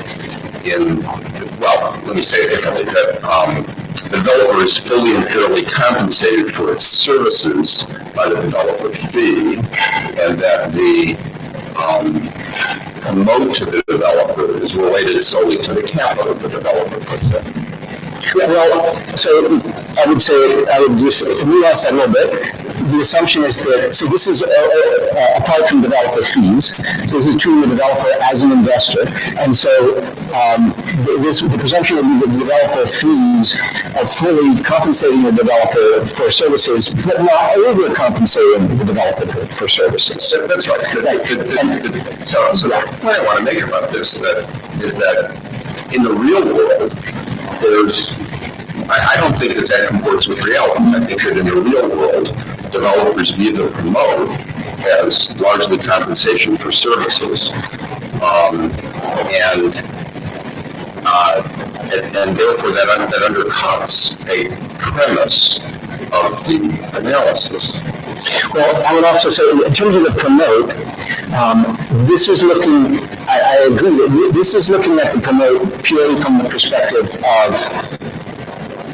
let me say it differently, that the developer is fully and fairly compensated for its services by the developer fee, and that the promote to the developer is related solely to the capital the developer puts in. Well, so I would just nuance that a little bit. The assumption is that, so this is apart from developer fees, this is treating the developer as an investor, and so the presumption would be that the developer fees are fully compensating the developer for services, but not overcompensating the developer for services. That's right. So the point I want to make about this is that in the real world, I don't think that comports with reality. I think that in the real world, developers view the promote as largely compensation for services, and therefore that undercuts a premise of the analysis. Well, I would also say, in terms of the promote, this is looking, I agree, this is looking at the promote purely from the perspective of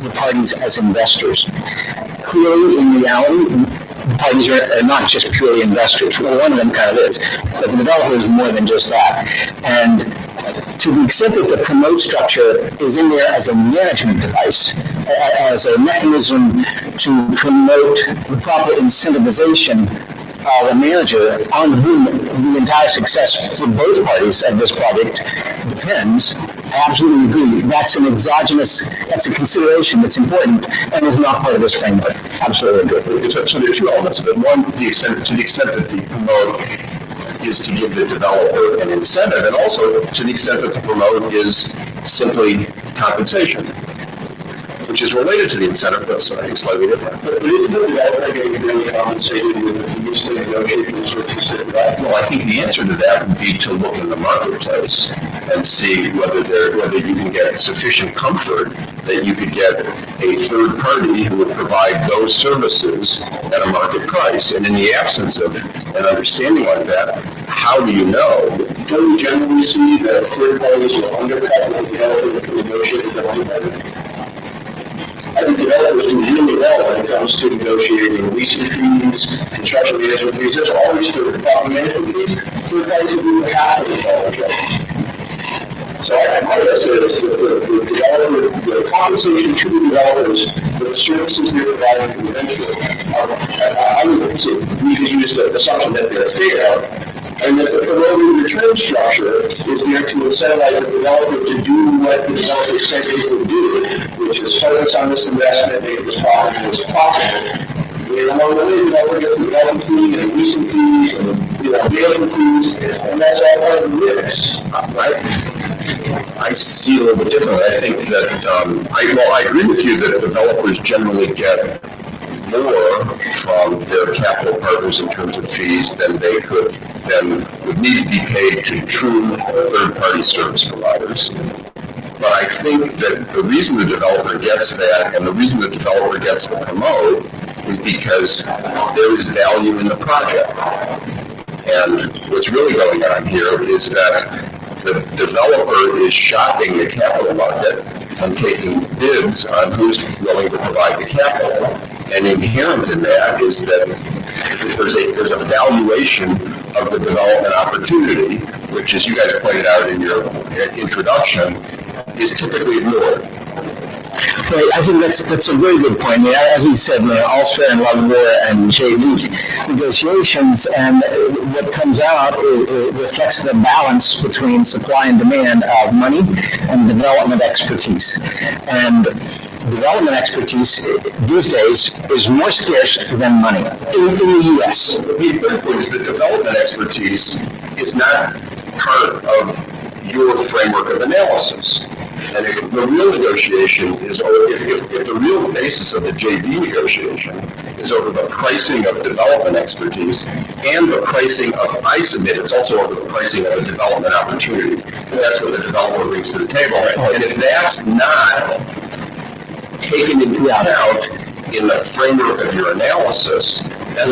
the parties as investors. Clearly, in reality, the parties are not just purely investors. Well, one of them kind of is, but the developer is more than just that. And to the extent that the promote structure is in there as a management device, as a mechanism to promote the proper incentivization of a manager on whom the entire success for both parties of this project depends, I absolutely agree. That's an exogenous, that's a consideration that's important and is not part of this framework. Absolutely agree. So there are two elements of it. One, to the extent that the promote is to give the developer an incentive, and also to the extent that the promote is simply compensation, which is related to the incentive, but I think slightly different. But isn't the developer getting really compensated with the fees to negotiate for the services that provide? Well, I think the answer to that would be to look in the marketplace and see whether you can get sufficient comfort that you could get a third party who would provide those services at a market price. And in the absence of an understanding like that, how do you know? Don't we generally see that third parties will undercut the developer to negotiate with them? I think developers do really well when it comes to negotiating leasing fees, construction management fees. There's always third-party management fees. Third parties do half of the developer. So I would say this, the compensation to the developers for the services they're providing to the venture, I would say we could use the assumption that they're fair, and that the promoted return structure is there to incentivize the developer to do what the developer said they would do, which is focus on this investment, make this profitable as possible. And along the way, the developer gets the development fee and leasing fees and mailing fees, and that's all part of the mix, right? I see a little bit differently. I think that I agree with you that developers generally get more from their capital partners in terms of fees than would need to be paid to true third-party service providers. But I think that the reason the developer gets that and the reason the developer gets the promote is because there is value in the project. And what's really going on here is that the developer is shopping the capital market and taking bids on who's willing to provide the capital. And inherent in that is that there's a valuation of the development opportunity, which, as you guys pointed out in your introduction, is typically ignored. Right, I think that's a very good point. I mean, as we said, all's fair in love, war, and JV negotiations, and what comes out is it reflects the balance between supply and demand of money and development expertise. And development expertise these days is more scarce than money in the U.S. The third point is that development expertise is not part of your framework of analysis. And if the real negotiation is, or if the real basis of the JV negotiation is over the pricing of development expertise and the pricing of, I submit, it's also over the pricing of a development opportunity, because that's what the developer brings to the table. And if that's not taken into account in the framework of your analysis, then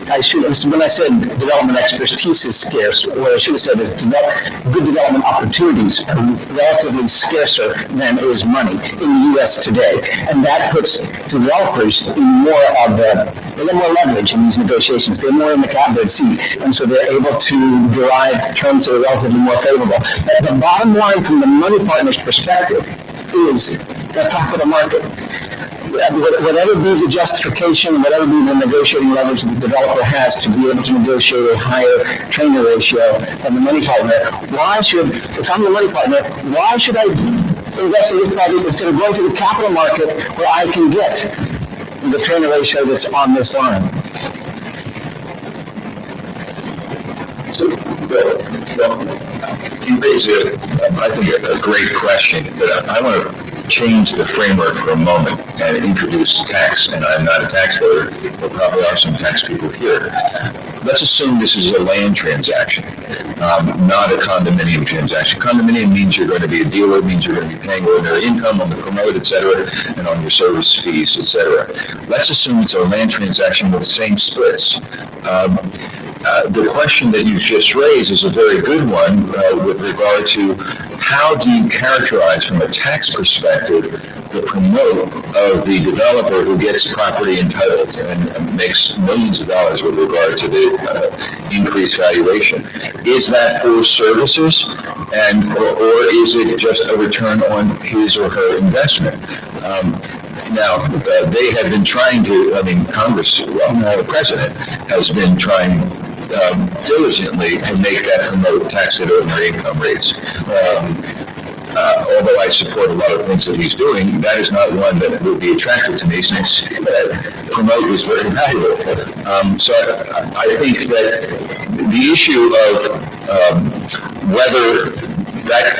I should, when I said development expertise is scarce, what I should have said is good development opportunities are relatively scarcer than is money in the U.S. today. And that puts developers in more of they get more leverage in these negotiations. They're more in the catbird seat. And so they're able to derive terms that are relatively more favorable. But the bottom line from the money partner's perspective is the top of the market. Whatever be the justification, whatever be the negotiating leverage the developer has to be able to negotiate a higher trainer ratio than the money partner, if I'm the money partner, why should I invest in this project instead of going to the capital market where I can get the trainer ratio that's on this line? So, you raise I think, a great question, but I want to change the framework for a moment and introduce tax. And I'm not a tax lawyer, there probably are some tax people here. Let's assume this is a land transaction, not a condominium transaction. Condominium means you're going to be a dealer, means you're going to be paying ordinary income on the promote, et cetera, and on your service fees, et cetera. Let's assume it's a land transaction with the same splits. The question that you just raised is a very good one with regard to how do you characterize from a tax perspective the promote of the developer who gets property entitled and makes millions of dollars with regard to the increased valuation. Is that for services or is it just a return on his or her investment? Now, they have been trying to, Congress, the president has been trying diligently to make that promote tax at ordinary income rates. Although I support a lot of things that he's doing, that is not one that would be attractive to me since promote is very valuable. So I think that the issue of whether that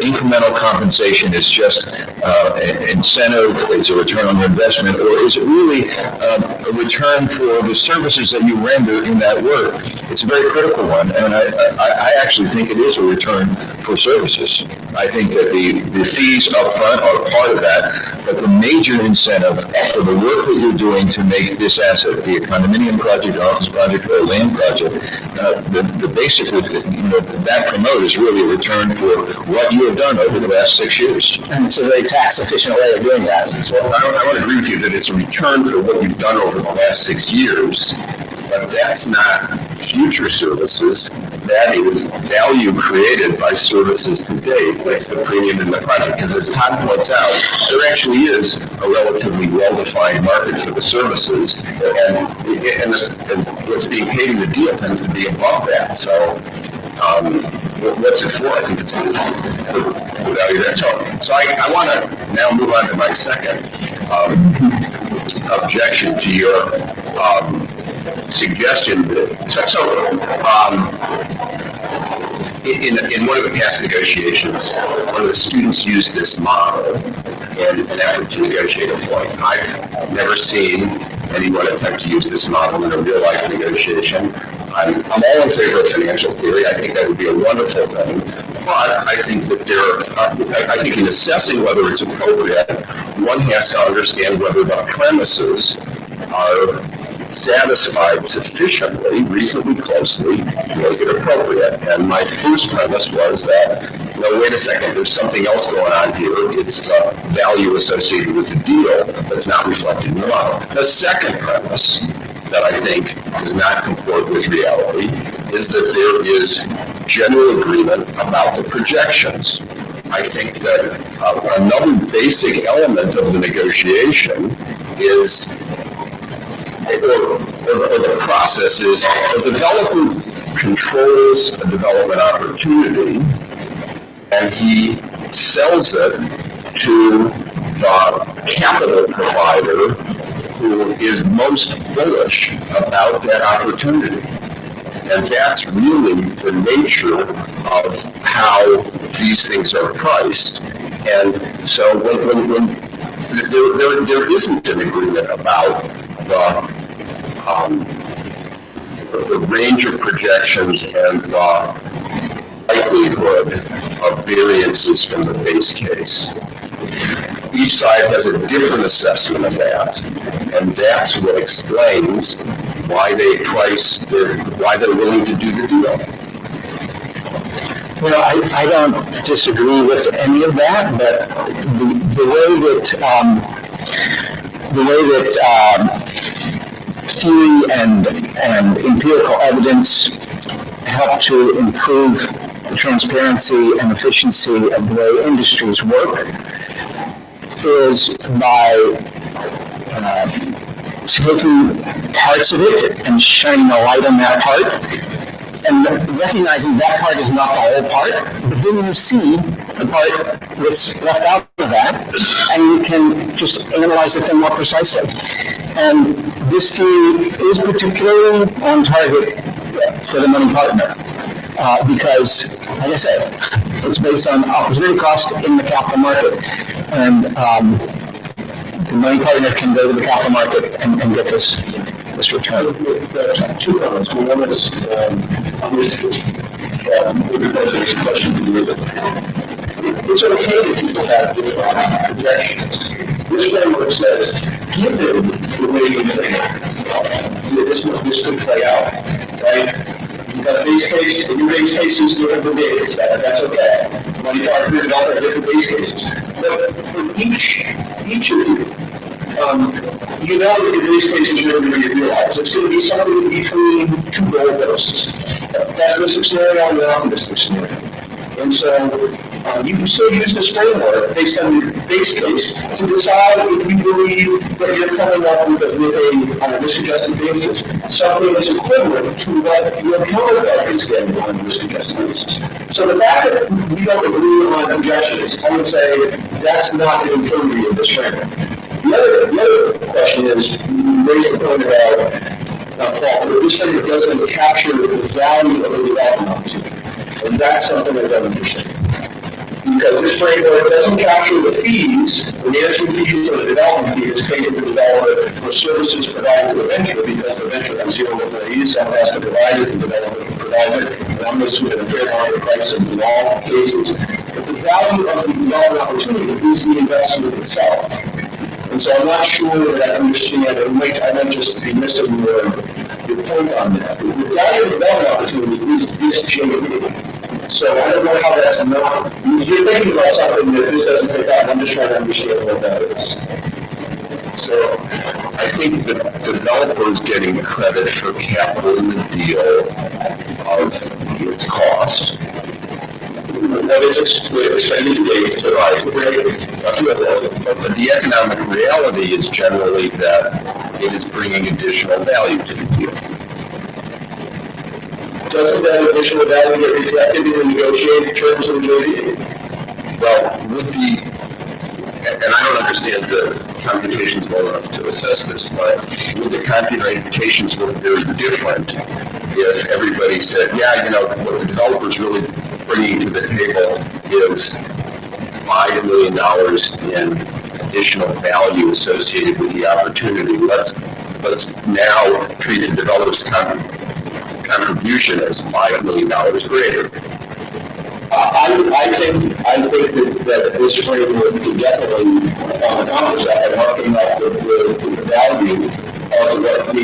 incremental compensation is just an incentive, it's a return on your investment, or is it really a return for the services that you render in that work? It's a very critical one, and I actually think it is a return for services. I think that the fees up front are part of that, but the major incentive for the work that you're doing to make this asset, be a condominium project, an office project, or a land project, that promote is really a return for what you have done over the last 6 years. And it's a very tax efficient way of doing that. So I would agree with you that it's a return for what you've done over the last 6 years, but that's not future services. That is value created by services today. That's the premium in the project. Because as Todd points out, there actually is a relatively well-defined market for the services, and what's being paid in the deal tends to be above that. So what's it for? I think it's good value there. So I want to now move on to my second objection to your suggestion. In one of the past negotiations, one of the students used this model in an effort to negotiate a point. I've never seen anyone attempt to use this model in a real-life negotiation. I'm all in favor of financial theory. I think that would be a wonderful thing. But I think that I think in assessing whether it's appropriate, one has to understand whether the premises are satisfied sufficiently, reasonably closely, to make it appropriate. And my first premise was that, wait a second, there's something else going on here. It's the value associated with the deal that's not reflected in the model. The second premise that I think does not comport with reality is that there is general agreement about the projections. I think that another basic element of the negotiation is, or the process is, the developer controls a development opportunity and he sells it to the capital provider who is most bullish about that opportunity. And that's really the nature of how these things are priced. And so when there isn't an agreement about the range of projections and the likelihood of variances from the base case. Each side has a different assessment of that, and that's what explains why they why they're willing to do the deal. Well, I don't disagree with any of that, but the way that theory and empirical evidence help to improve the transparency and efficiency of the way industries work is by taking parts of it and shining a light on that part and recognizing that part is not the whole part, but then you see the part that's left out of that and you can just analyze the thing more precisely. And this theory is particularly on target for the money partner because, like I said, it's based on opportunity cost in the capital market. And the money partner can go to the capital market and get this return. Two comments. One is, there's a question to you. It's okay that people have different projections. This framework says, given the way you think, this could play out, right? You've got a base case, and your base case is different from base. That's okay. Money partner and all have different base cases. But for each of you, you know that your base case is never going to be realized. It's going to be something between two goalposts. Pessimistic scenario and an optimistic scenario. And so you can still use this framework based on your base case to decide if you believe that you're coming up with on a risk-adjusted basis, something that's equivalent to what your counterpart is getting on a risk-adjusted basis. So the fact that we don't agree on projections, I would say that's not an infirmity of this framework. The other question is, you raised the point about Paul, but this framework doesn't capture the value of the development opportunity. And that's something I don't understand. Because this framework doesn't capture the fees, the management fees or the development fee is paid to the developer for services provided to the venture because the venture has zero employees, someone has to provide it, the developer provides it, and I'm assuming a fair market price in all cases. But the value of the development opportunity is the investment itself. And so I'm not sure that I understand, I might just be missing your point on that. The value of the development opportunity is changing. So I don't know how that's not, you're thinking about something that this doesn't pick up, I'm just trying to understand what that is. So I think the developer is getting credit for capital in the deal of its cost. That is extended to but the economic reality is generally that it is bringing additional value to the deal. Doesn't that additional value get reflected in the negotiated terms of the JV? Well, and I don't understand the computations well enough to assess this, but would the computations look very different if everybody said, yeah, what the developer's really bringing to the table is $5 million in additional value associated with the opportunity. Let's now treat the developer's contribution as $5 million greater. I think that this framework can definitely accomplish that by marking up the value of what the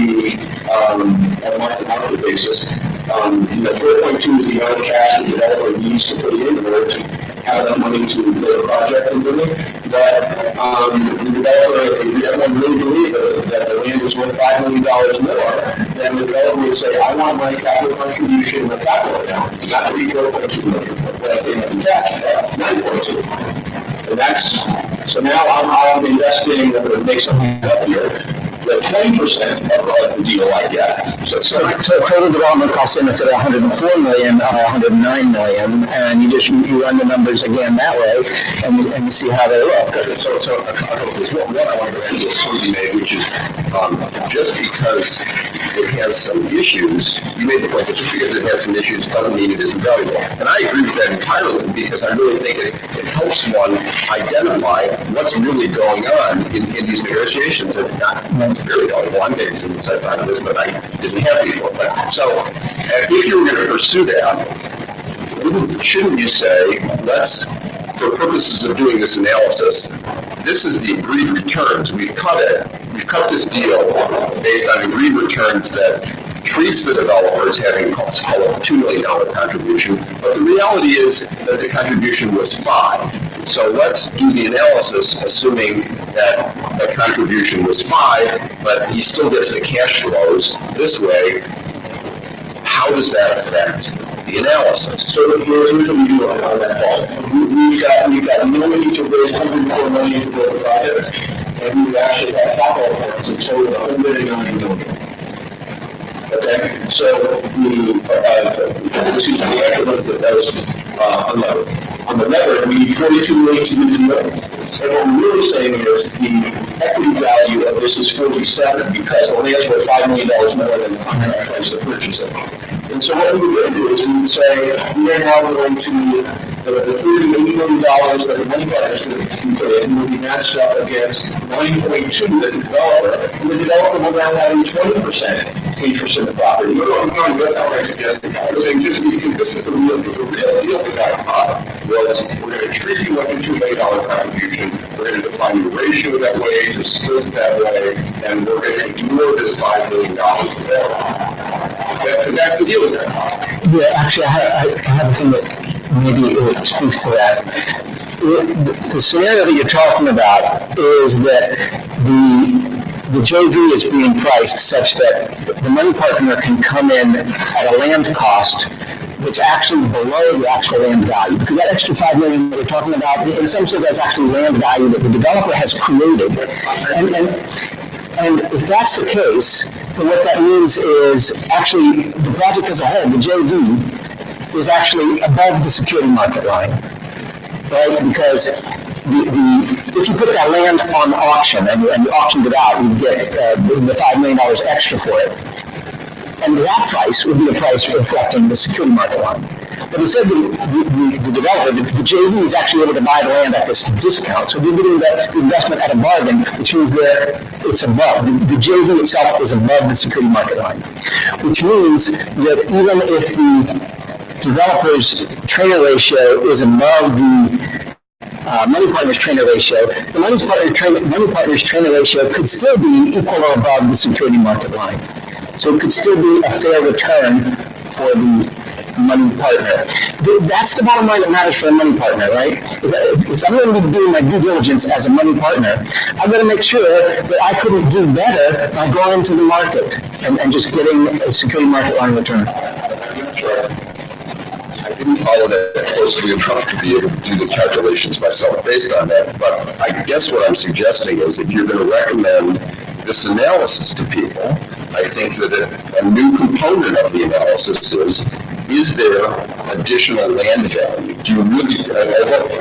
on a market basis. 4.2 is the amount of cash the developer needs to put in order to have that money to build a project and build it. But the developer, if everyone really believed that the land was worth $5 million more, then the developer would say, I want my capital contribution in the capital account, not 34.2 million, but I think in cash, 9.2. And that's, so now I'm investing, I'm going to make something up here, the 20% of the deal I get. So total development costs in instead of 104 million are 109 million, and you run the numbers again that way, and you see how they look. So there's one I want to end with point you made, which is just because it has some issues, you made the point that just because it has some issues doesn't mean it isn't valuable. And I agree with that entirely, because I really think it helps one identify what's really going on in these negotiations. And it's very valuable. I'm getting some insights out of this that I didn't have before. But, so if you were going to pursue that, shouldn't you say, let's, for purposes of doing this analysis, this is the agreed returns. We've cut it. We've cut this deal based on agreed returns that treats the developer as having called a $2 million contribution, but the reality is that the contribution was $5. So let's do the analysis assuming that the contribution was $5, but he still gets the cash flows this way. How does that affect the analysis? So here's what we do on that part. We've got no need to raise $104 million to build a project, and we've actually got capital points in total of $109 million. Okay, so the actual that was on the lever, we need $42 million to do the deal. And what we're really saying is the equity value of this is $47 because the land's worth $5 million more than the contract price to purchase it. And so what we would really do is we would say, we are now going to, the $30 million that the money partners can put in will be matched up against 9.2 that the developer, and the developer will now have a 20% interest in the property. No, that's not what I suggested. I was saying just because this is the real deal that got caught was we're going to treat you like a $2 million contribution. We're going to define the ratio that way, the splits that way, and we're going to ignore this $5 million there. Because that's the deal with that. Yeah, actually, I have a thing that maybe it speaks to that. The scenario that you're talking about is that the JV is being priced such that the money partner can come in at a land cost that's actually below the actual land value, because that extra $5 million that we're talking about, in some sense, that's actually land value that the developer has created. And if that's the case, then what that means is actually the project as a whole, the JV, is actually above the security market line, right? Because if you put that land on auction and you auctioned it out, you get the $5 million extra for it. And that price would be a price reflecting the security market line. But instead, the developer, the JV, is actually able to buy the land at this discount. So they're getting the investment at a bargain, which means that it's above. The JV itself is above the security market line, which means that even if the developer's trader ratio is above the money partner's trader ratio, the money partner's trader ratio could still be equal or above the security market line. So it could still be a fair return for the money partner. That's the bottom line that matters for a money partner, right? If I'm going to be doing my due diligence as a money partner, I've got to make sure that I couldn't do better by going into the market and just getting a security market line return. I'm not sure. I didn't follow that closely enough to be able to do the calculations myself based on that, but I guess what I'm suggesting is if you're going to recommend this analysis to people, I think that a new component of the analysis is there additional land value? Do you really,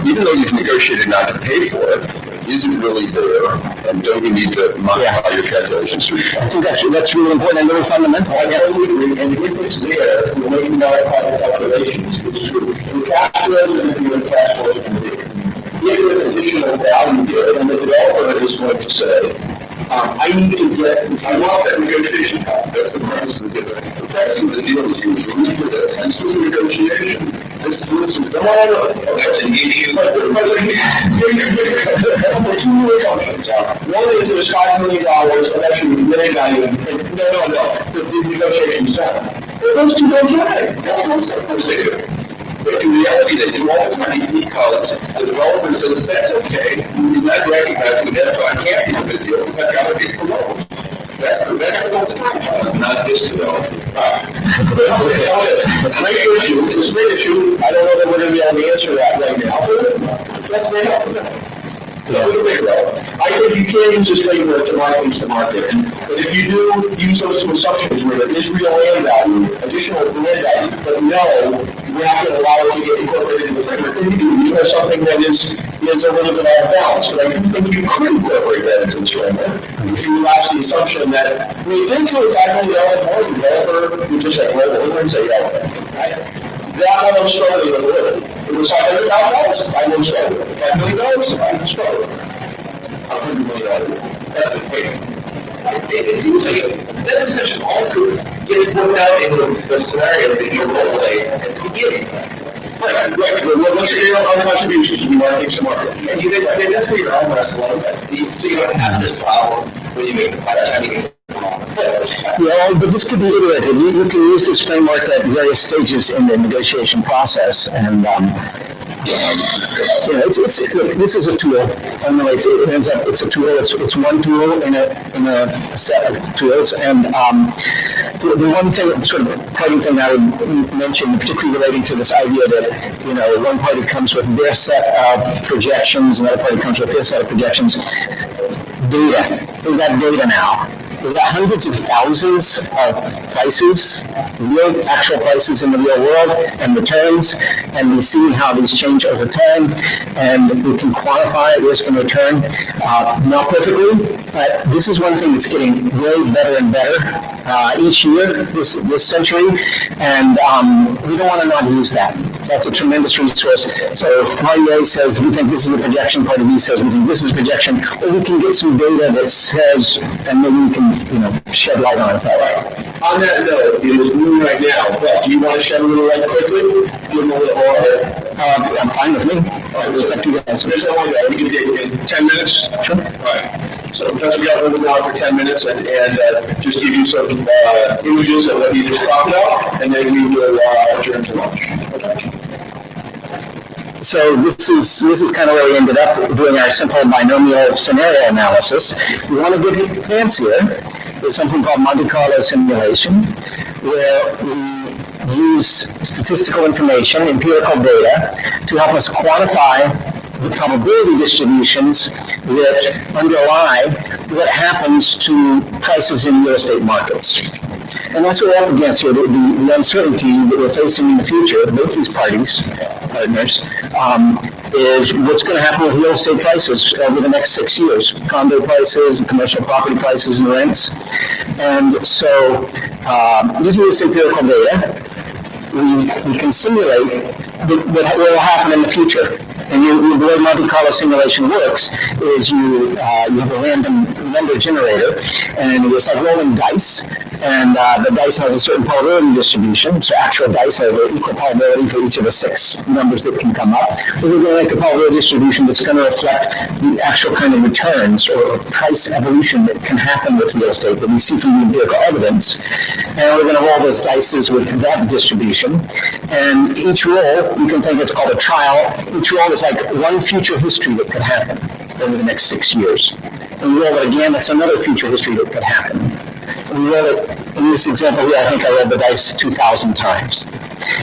even though you've negotiated not to pay for it, is it really there? And don't you need to modify your calculations to reflect? I think that's really important and really fundamental. And if it's there, we're making modify the calculations, which is the cash flows and the cash flows can be. If there's additional value there, and the developer is going to say, I need to get, I want that negotiation power. That's the premise of the deal. The premise of the deal is you agree for this. And so the negotiation, this is, no, that's engaging. But two new assumptions. One is there's $5 million of actually land value. No. The negotiation's done. Those two don't try. Of course they do. But in reality, they do all the time because the developer says that's okay. He's not recognizing that I can't do the deal because I've got to be below. That's all the time. Not this developer. Great issue, it's a great issue. I don't know that we're gonna be able to answer that right now, but that's very helpful. So we can think about it. I think you can use this framework to market things to market, but if you do use those two assumptions where there is real land value, additional land value, but no, we're not gonna allow it to get incorporated into the framework, then you have something that is a little bit out of balance. But I do think you could incorporate that into this framework if you relax the assumption that we eventually tackle the developer would just like roll over and say, yeah, that one I'm struggling with a little. It was $500,000, I won't struggle. $5 million, I can struggle. $100 million. It seems like that decision all could get worked out in the scenario that you're rolling at the beginning. Right. Let's say your own contributions to be marketing to market. And you did that's where your own wrestling. So you don't have this problem when you make the plan. Yeah, but this could be iterative. You can use this framework at various stages in the negotiation process, and look, this is a tool. It ends up it's a tool. It's one tool in a set of tools, and the one thing, sort of parting thing I would mention, particularly relating to this idea that one party comes with their set of projections, another party comes with their set of projections. Data. We've got data now. We've got hundreds of thousands of prices, real actual prices in the real world, and returns, and we see how these change over time, and we can quantify risk and return, not perfectly, but this is one thing that's getting way better and better each year, this century, and we don't want to not use that. That's a tremendous resource. So if party A says we think this is a projection, party B says we think this is a projection, or we can get some data that says, and then we can shed light on it that way. On that note, it is noon right now, but do you want to shed a little light quickly? Give them a little I'm fine with me. It's up to you guys. There's no one there. We can get in 10 minutes? Sure. All right. So let's go over now for 10 minutes and just give you some images of what you just talked about, and then we will adjourn to lunch. Okay. So this is kind of where we ended up doing our simple binomial scenario analysis. We want to get it fancier. There's something called Monte Carlo simulation, where we use statistical information, empirical data, to help us quantify the probability distributions that underlie what happens to prices in real estate markets. And that's what we're up against here, the uncertainty that we're facing in the future, both these partners, is what's going to happen with real estate prices over the next 6 years, condo prices and commercial property prices and rents. And so using this empirical data, we can simulate what will happen in the future. And the way Monte Carlo simulation works is you have a random number generator, and it's like rolling dice, and the dice has a certain probability distribution, so actual dice have an equal probability for each of the 6 numbers that can come up. We're going to make a probability distribution that's going to reflect the actual kind of returns or price evolution that can happen with real estate that we see from the empirical evidence. And we're going to roll those dices with that distribution. And each roll, you can think it's called a trial. Each roll is like one future history that could happen over the next 6 years. And we roll it again, that's another future history that could happen. And we roll it, in this example here, I think I rolled the dice 2,000 times.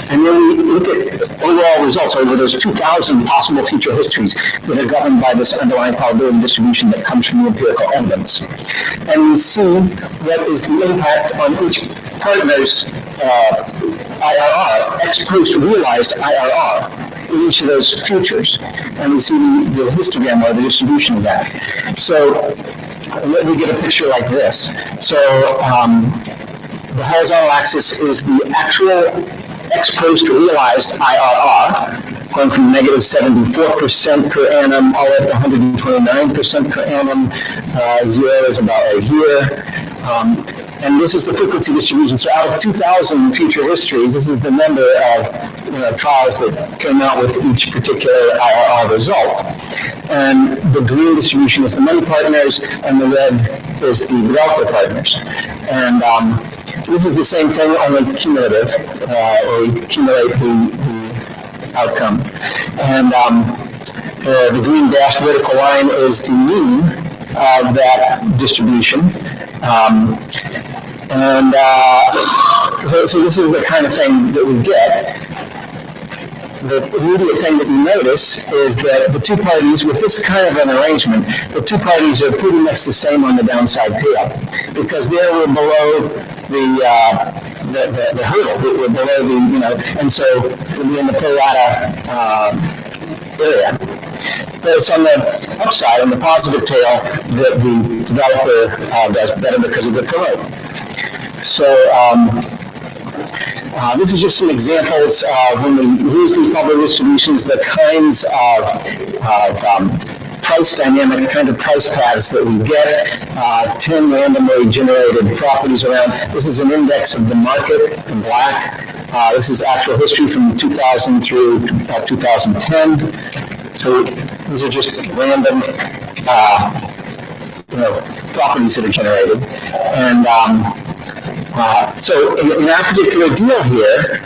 And then we look at overall results over those 2,000 possible future histories that are governed by this underlying probability distribution that comes from the empirical evidence. And we see what is the impact on each partner's IRR, ex post realized IRR, in each of those futures. And we see the histogram or the distribution of that. So let me get a picture like this. So the horizontal axis is the actual ex post realized IRR, going from negative 74% per annum all up to 129% per annum. Zero is about right here. And this is the frequency distribution. So out of 2,000 future histories, this is the number of trials that came out with each particular IRR result. And the green distribution is the money partners, and the red is the developer partners. And this is the same thing, only cumulative, or we accumulate the outcome. And the green dashed vertical line is the mean of that distribution. So this is the kind of thing that we get. The immediate thing that you notice is that the two parties, with this kind of an arrangement, the two parties are pretty much the same on the downside tail, because there we're below the hurdle, we're below the, and so we'll be in the pro rata area. But it's on the upside, on the positive tail, that the developer does better because of the promote. So this is just some examples of when we use these public distributions, the kinds of price dynamic, kind of price paths that we get, 10 randomly generated properties around. This is an index of the market in black. This is actual history from 2000 through 2010. So these are just random, properties that are generated. And so in our particular deal here,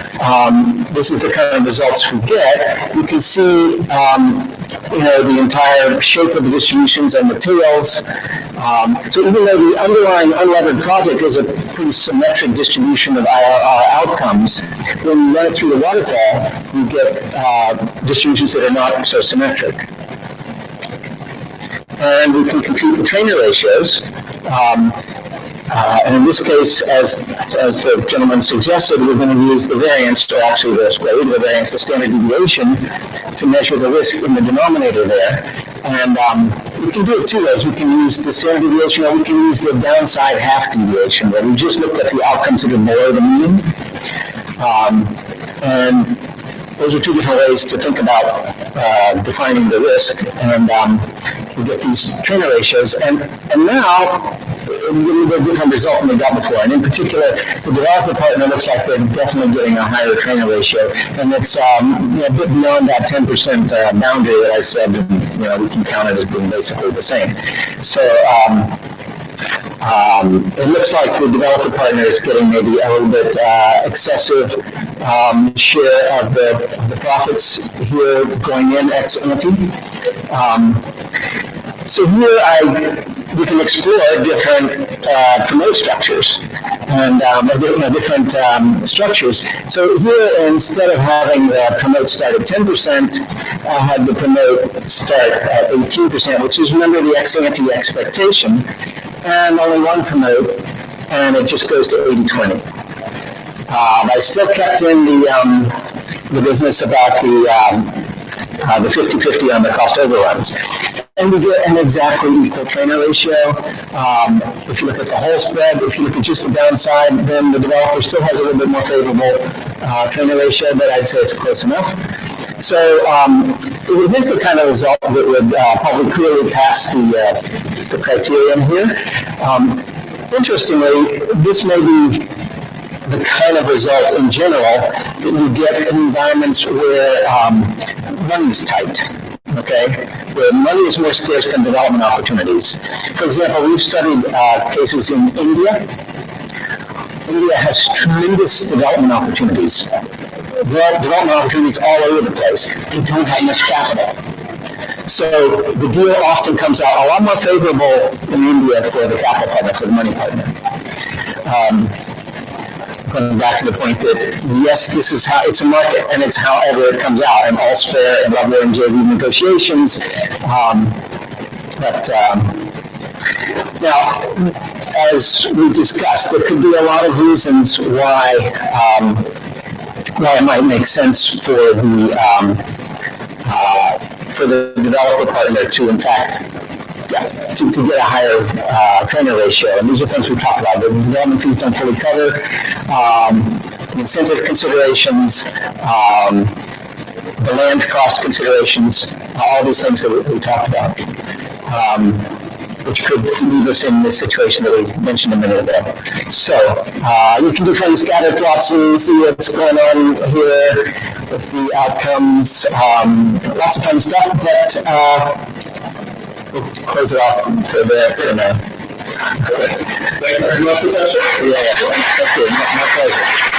this is the kind of results we get. You can see, the entire shape of the distributions and the tails. So even though the underlying unlevered project is a pretty symmetric distribution of IRR outcomes, when you run it through the waterfall, you get distributions that are not so symmetric. And we can compute the trainer ratios. And in this case, as the gentleman suggested, we're going to use the variance, or actually the square root of the variance, the standard deviation, to measure the risk in the denominator there. And we can do it two ways. We can use the standard deviation, or we can use the downside half deviation, where we just look at the outcomes that are below the mean. And those are two different ways to think about defining the risk. And we get these trainer ratios. And now, we get a little bit different result than we got before. And in particular, the developer partner looks like they're definitely getting a higher trainer ratio. And it's a bit beyond that 10% boundary that I said, we can count it as being basically the same. So it looks like the developer partner is getting maybe a little bit excessive share of the profits here going in ex ante. So here we can explore different promote structures and different structures. So here, instead of having the promote start at 10%, I had the promote start at 18%, which is, remember, the ex ante expectation, and only one promote, and it just goes to 80-20. I still kept in the business about the 50-50 on the cost overruns. And we get an exactly equal trainer ratio. If you look at the whole spread, if you look at just the downside, then the developer still has a little bit more favorable trainer ratio, but I'd say it's close enough. So here's the kind of result that would probably clearly pass the criterion here. Interestingly, this may be the kind of result in general that you get in environments where money's tight. Okay, where money is more scarce than development opportunities. For example, we've studied cases in India. India has tremendous development opportunities. Development opportunities all over the place. They don't have much capital. So the deal often comes out a lot more favorable in India for the capital partner, for the money partner. Going back to the point that, yes, this is how, it's a market, and it's however it comes out, and all's fair in level and JV negotiations. Now, as we discussed, there could be a lot of reasons why it might make sense for the developer partner to, in fact, to get a higher trainer ratio. And these are things we've talked about. The development fees don't fully cover, incentive considerations, the land cost considerations, all these things that we talked about, which could leave us in this situation that we mentioned a minute ago. So you can do kind of scatter plots and see what's going on here with the outcomes. Lots of fun stuff, but we'll close it off for now. Thank you very much, Professor. Yeah, thank you. My pleasure.